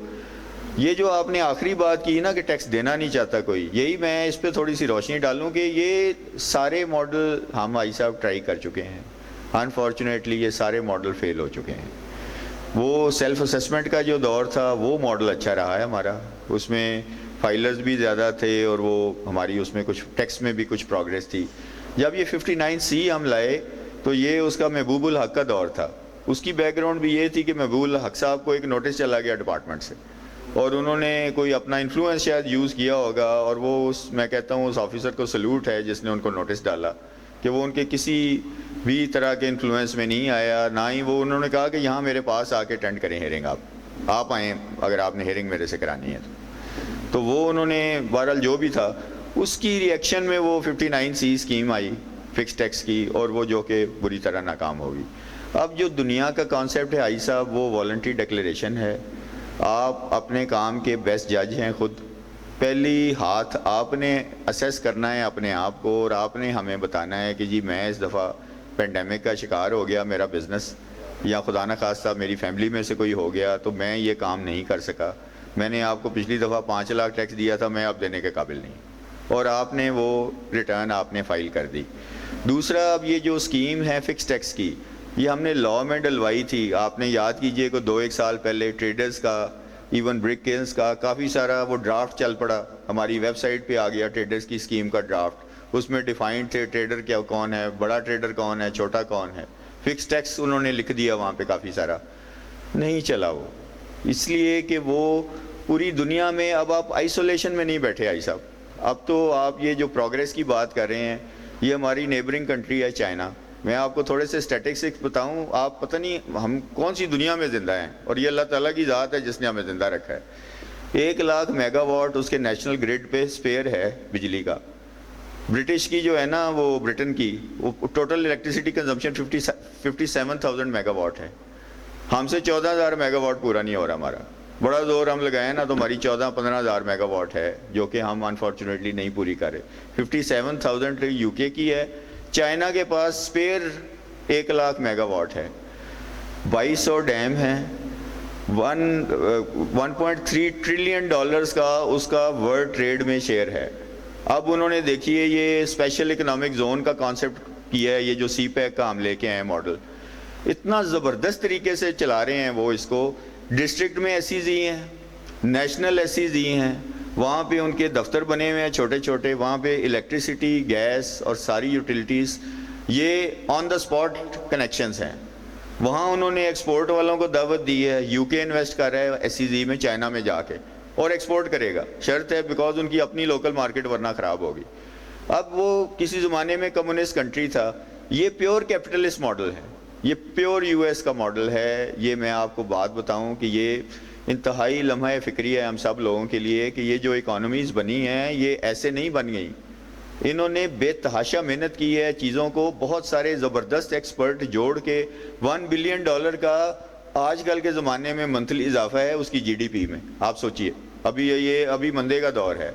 یہ جو آپ نے آخری بات کی نا کہ ٹیکس دینا نہیں چاہتا کوئی، یہی میں اس پہ تھوڑی سی روشنی ڈالوں کہ یہ سارے ماڈل ہم بھائی صاحب ٹرائی کر چکے ہیں. انفارچونیٹلی یہ سارے ماڈل فیل ہو چکے ہیں. وہ سیلف اسیسمنٹ کا جو دور تھا وہ ماڈل اچھا رہا ہے ہمارا، اس میں فائلرز بھی زیادہ تھے اور وہ ہماری اس میں کچھ ٹیکس میں بھی کچھ پروگریس تھی. جب یہ 59C ہم لائے تو یہ اس کا محبوب الحق کا دور تھا. اس کی بیک گراؤنڈ بھی یہ تھی کہ محبوب الحق صاحب کو ایک نوٹس چلا گیا ڈپارٹمنٹ سے، اور انہوں نے کوئی اپنا انفلوئنس شاید یوز کیا ہوگا، اور وہ میں کہتا ہوں اس آفیسر کو سلوٹ ہے جس نے ان کو نوٹس ڈالا کہ وہ ان کے کسی بھی طرح کے انفلوئنس میں نہیں آیا. نہ ہی وہ انہوں نے کہا کہ یہاں میرے پاس آ کے اٹینڈ کریں ہیئرنگ، آپ آئیں اگر آپ نے ہیئرنگ میرے سے کرانی ہے تو وہ انہوں نے بہرحال جو بھی تھا اس کی ریئیکشن میں وہ 59C اسکیم آئی فکس ٹیکس کی، اور وہ جو کہ بری طرح ناکام ہوگی. اب جو دنیا کا کانسیپٹ ہے آئی صاحب وہ والنٹری ڈکلیریشن ہے. آپ اپنے کام کے بیسٹ جج ہیں خود. پہلی ہاتھ آپ نے اسیس کرنا ہے اپنے آپ کو، اور آپ نے ہمیں بتانا ہے کہ جی میں اس دفعہ پینڈیمک کا شکار ہو گیا، میرا بزنس یا خدا نہ خواستہ میری فیملی میں سے کوئی ہو گیا تو میں یہ کام نہیں کر سکا. میں نے آپ کو پچھلی دفعہ 5 لاکھ ٹیکس دیا تھا، میں اب دینے کے قابل نہیں، اور آپ نے وہ ریٹرن آپ نے فائل کر دی. دوسرا اب یہ جو اسکیم ہے فکس ٹیکس کی، یہ ہم نے لاء میں ڈلوائی تھی. آپ نے یاد کیجئے کہ 2-1 سال پہلے ٹریڈرز کا، ایون برک کلنز کا کافی سارا وہ ڈرافٹ چل پڑا. ہماری ویب سائٹ پہ آ گیا ٹریڈرز کی اسکیم کا ڈرافٹ. اس میں ڈیفائنڈ تھے ٹریڈر کیا کون ہے، بڑا ٹریڈر کون ہے، چھوٹا کون ہے. فکس ٹیکس انہوں نے لکھ دیا وہاں پہ کافی سارا. نہیں چلا وہ، اس لیے کہ وہ پوری دنیا میں اب آپ آئسولیشن میں نہیں بیٹھے آئی صاحب. اب تو آپ یہ جو پروگریس کی بات کر رہے ہیں، یہ ہماری نیبرنگ کنٹری ہے چائنا. میں آپ کو تھوڑے سے اسٹیٹسٹکس بتاؤں، آپ پتہ نہیں ہم کون سی دنیا میں زندہ ہیں، اور یہ اللہ تعالیٰ کی ذات ہے جس نے ہمیں زندہ رکھا ہے. 1 لاکھ میگا واٹ اس کے نیشنل گریڈ پہ اسپیئر ہے بجلی کا. برٹش کی جو ہے نا، وہ برٹن کی، وہ total electricity consumption 57,000 mega what ہے. ہم سے 14,000 میگا واٹ پورا نہیں ہو رہا ہمارا. بڑا زور ہم لگائیں نا تو ہماری 14-15,000 میگا واٹ ہے جو کہ ہم انفارچونیٹلی نہیں پوری کر رہے. 57,000 UK کی ہے. چائنا کے پاس اسپیئر 1 لاکھ میگا واٹ ہے. 2200 ڈیم ہیں. 1.3 ٹریلین ڈالرز کا اس کا ورلڈ ٹریڈ میں شیئر ہے. اب انہوں نے دیکھیے یہ اسپیشل اکنامک زون کا کانسیپٹ کیا ہے، یہ جو سی پیک کا ہم لے کے آئے ماڈل. اتنا زبردست طریقے سے چلا رہے ہیں وہ اس کو. ڈسٹرکٹ میں ایس ایز ای ہیں, نیشنل ایس ایز ای ہیں, وہاں پہ ان کے دفتر بنے ہوئے ہیں چھوٹے چھوٹے, وہاں پہ الیکٹریسٹی, گیس اور ساری یوٹیلیٹیز یہ آن دا اسپاٹ کنیکشنز ہیں. وہاں انہوں نے ایکسپورٹ والوں کو دعوت دی ہے. یو کے انویسٹ کر رہا ہے ایس ای زی میں, چائنا میں جا کے, اور ایکسپورٹ کرے گا, شرط ہے بیکاز ان کی اپنی لوکل مارکیٹ ورنہ خراب ہوگی. اب وہ کسی زمانے میں کمیونسٹ کنٹری تھا, یہ پیور کیپٹلسٹ ماڈل ہے, یہ پیور یو ایس کا ماڈل ہے. یہ میں آپ کو بات بتاؤں کہ یہ انتہائی لمحہ فکری ہے ہم سب لوگوں کے لیے کہ یہ جو اکانومیز بنی ہیں یہ ایسے نہیں بن گئیں. انہوں نے بے تحاشا محنت کی ہے چیزوں کو, بہت سارے زبردست ایکسپرٹ جوڑ کے $1 بلین کا آج کل کے زمانے میں منتھلی اضافہ ہے اس کی جی ڈی پی میں. آپ سوچئے, ابھی مندے کا دور ہے.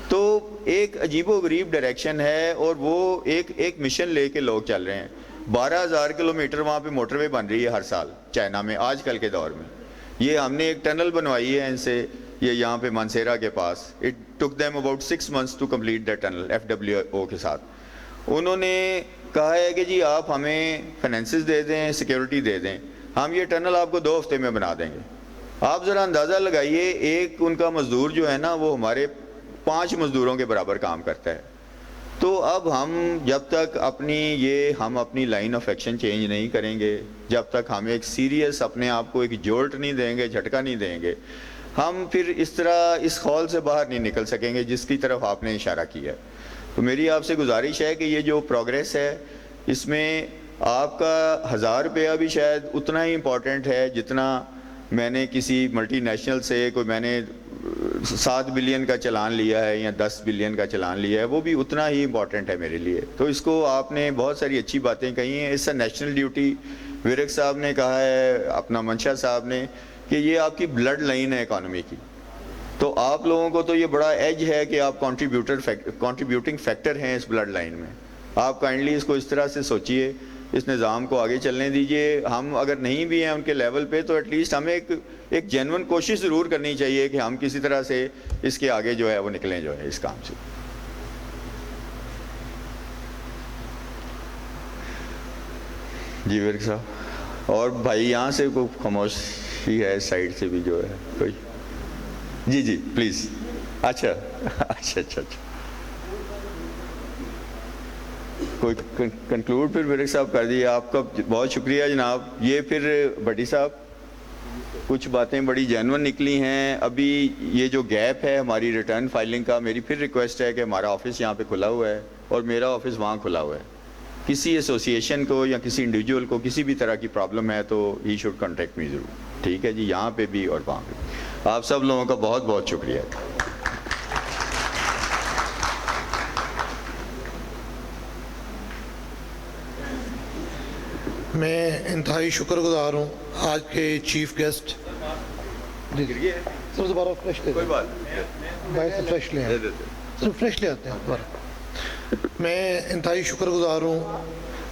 تو ایک عجیب و غریب ڈائریکشن ہے, اور وہ ایک مشن لے کے لوگ چل رہے ہیں. 12,000 کلومیٹر وہاں پہ موٹر وے بن رہی ہے ہر سال چائنا میں آج کل کے دور میں. یہ ہم نے ایک ٹنل بنوائی ہے ان سے, یہ یہاں پہ مانسیرا کے پاس. It took them about 6 months to complete that tunnel FWO کے ساتھ. انہوں نے کہا ہے کہ جی آپ ہمیں فائنینسز دے دیں, سیکیورٹی دے دیں, ہم یہ ٹنل آپ کو 2 ہفتے میں بنا دیں گے. آپ ذرا اندازہ لگائیے, ایک ان کا مزدور جو ہے نا وہ ہمارے 5 مزدوروں کے برابر کام کرتا ہے. تو اب ہم جب تک ہم اپنی لائن آف ایکشن چینج نہیں کریں گے, جب تک ہم ایک سیریس اپنے آپ کو ایک جولٹ نہیں دیں گے, جھٹکا نہیں دیں گے, ہم پھر اس طرح اس خول سے باہر نہیں نکل سکیں گے جس کی طرف آپ نے اشارہ کیا ہے. تو میری آپ سے گزارش ہے کہ یہ جو پروگریس ہے اس میں آپ کا 1000 روپیہ بھی شاید اتنا ہی امپورٹنٹ ہے جتنا میں نے کسی ملٹی نیشنل سے میں نے 7 بلین کا چلان لیا ہے یا 10 بلین کا چلان لیا ہے, وہ بھی اتنا ہی امپورٹنٹ ہے میرے لیے. تو اس کو آپ نے بہت ساری اچھی باتیں کہی ہیں. اس سے نیشنل ڈیوٹی ورک صاحب نے کہا ہے, اپنا منشا صاحب نے, کہ یہ آپ کی بلڈ لائن ہے اکانومی کی. تو آپ لوگوں کو تو یہ بڑا ایج ہے کہ آپ کنٹریبیوٹنگ فیکٹر ہیں اس بلڈ لائن میں. آپ کائنڈلی اس کو اس طرح سے سوچئے, اس نظام کو آگے چلنے دیجئے. ہم اگر نہیں بھی ہیں ان کے لیول پہ تو ایٹ لیسٹ ہمیں ایک جینون کوشش ضرور کرنی چاہیے کہ ہم کسی طرح سے اس کے آگے جو ہے وہ نکلیں جو ہے اس کام سے. جی ورک صاحب, اور بھائی یہاں سے کوئی خاموشی ہے سائڈ سے بھی جو ہے کوئی؟ جی پلیز. اچھا کوئی کنکلوڈ پھر ورک صاحب کر دیے. آپ کا بہت شکریہ جناب. یہ پھر بھٹی صاحب کچھ باتیں بڑی جینون نکلی ہیں. ابھی یہ جو گیپ ہے ہماری ریٹرن فائلنگ کا, میری پھر ریکویسٹ ہے کہ ہمارا آفس یہاں پہ کھلا ہوا ہے اور میرا آفس وہاں کھلا ہوا ہے. کسی ایسوسیشن کو یا کسی انڈیویجول کو کسی بھی طرح کی پرابلم ہے تو ہی شوڈ کانٹیکٹ می ضرور. ٹھیک ہے جی, یہاں پہ بھی اور وہاں پہ بھی. آپ سب لوگوں کا بہت بہت شکریہ. میں انتہائی شکر گزار ہوں آج کے چیف گیسٹ. سر دوبارہ فریش لے باہر سے فریش لے سر فریش لے آتے ہیں دوبارہ. میں انتہائی شکر گزار ہوں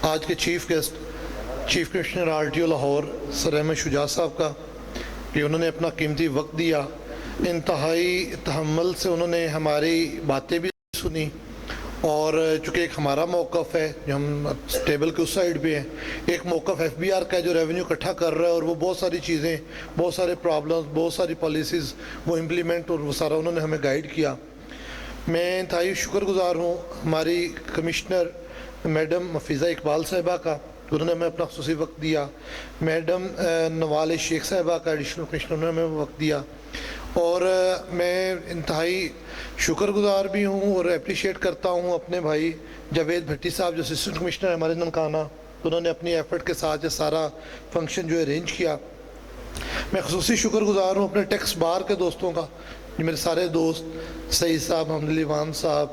آج کے chief guest chief commissioner RTO Lahore sir Ahmad Shuja صاحب کا کہ انہوں نے اپنا قیمتی وقت دیا. انتہائی تحمل سے انہوں نے ہماری باتیں بھی سنی, اور چونکہ ایک ہمارا موقف ہے جو ہم ٹیبل کے اس سائڈ پہ ہیں, ایک موقف FBR کا ہے جو ریونیو اکٹھا کر رہا ہے, اور وہ بہت ساری چیزیں, بہت سارے پرابلمز, بہت ساری پالیسیز وہ امپلیمنٹ, اور وہ سارا انہوں نے ہمیں گائیڈ کیا. میں انتہائی شکر گزار ہوں ہماری کمشنر میڈم مفیزہ اقبال صاحبہ کا, انہوں نے ہمیں اپنا خصوصی وقت دیا. میڈم نوال شیخ صاحبہ کا ایڈیشنل کمشنر, انہوں نے ہمیں وقت دیا. اور میں انتہائی شکر گزار بھی ہوں اور اپریشیٹ کرتا ہوں اپنے بھائی جاوید بھٹی صاحب جو اسسٹنٹ کمشنر ہیں ہمارے ننکانہ, انہوں نے اپنی ایفرٹ کے ساتھ یہ سارا فنکشن جو ارینج کیا. میں خصوصی شکر گزار ہوں اپنے ٹیکس بار کے دوستوں کا, میرے سارے دوست سعید صاحب, محمد علی وان صاحب,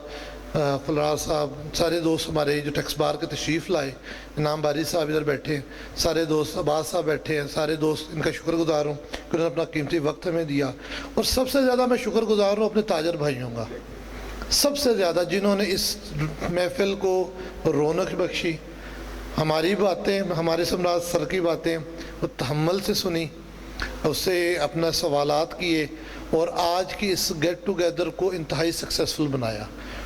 فلراز صاحب, سارے دوست ہمارے جو ٹیکس بار کے تشریف لائے. انعام باری صاحب ادھر بیٹھے ہیں, سارے دوست عباس صاحب بیٹھے ہیں, سارے دوست ان کا شکر گزار ہوں کہ انہوں نے اپنا قیمتی وقت ہمیں دیا. اور سب سے زیادہ میں شکر گزار ہوں اپنے تاجر بھائیوں کا, سب سے زیادہ جنہوں نے اس محفل کو رونق بخشی. ہماری باتیں, ہمارے سمراج سر کی باتیں وہ تحمل سے سنی, اس سے اپنا سوالات کیے, اور آج کی اس گیٹ ٹوگیدر کو انتہائی سکسیسفل بنایا.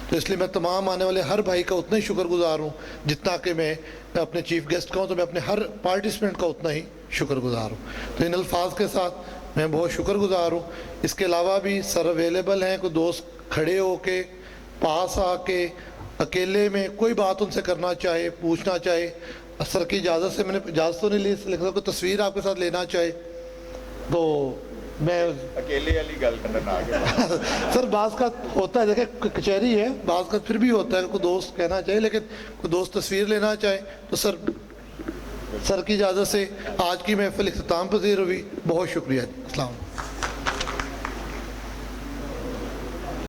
تو اس لیے میں تمام آنے والے ہر بھائی کا اتنا ہی شکر گزار ہوں جتنا کہ میں اپنے چیف گیسٹ کا ہوں, تو میں اپنے ہر پارٹیسپینٹ کا اتنا ہی شکر گزار ہوں. تو ان الفاظ کے ساتھ میں بہت شکر گزار ہوں. اس کے علاوہ بھی سر اویلیبل ہیں, کوئی دوست کھڑے ہو کے پاس آ کے اکیلے میں کوئی بات ان سے کرنا چاہے, پوچھنا چاہے, سر کی اجازت سے, میں نے اجازت تو نہیں لی لیکن کوئی تصویر آپ کے ساتھ لینا چاہے تو میں اکیلے والی گل کرنا آگے سر بعض کا ہوتا ہے, دیکھیں کچہری ہے, بعض کا پھر بھی ہوتا ہے کوئی دوست کہنا چاہے, لیکن کوئی دوست تصویر لینا چاہے تو سر کی اجازت سے آج کی محفل اختتام پذیر ہوئی. بہت شکریہ جی. السلام علیکم.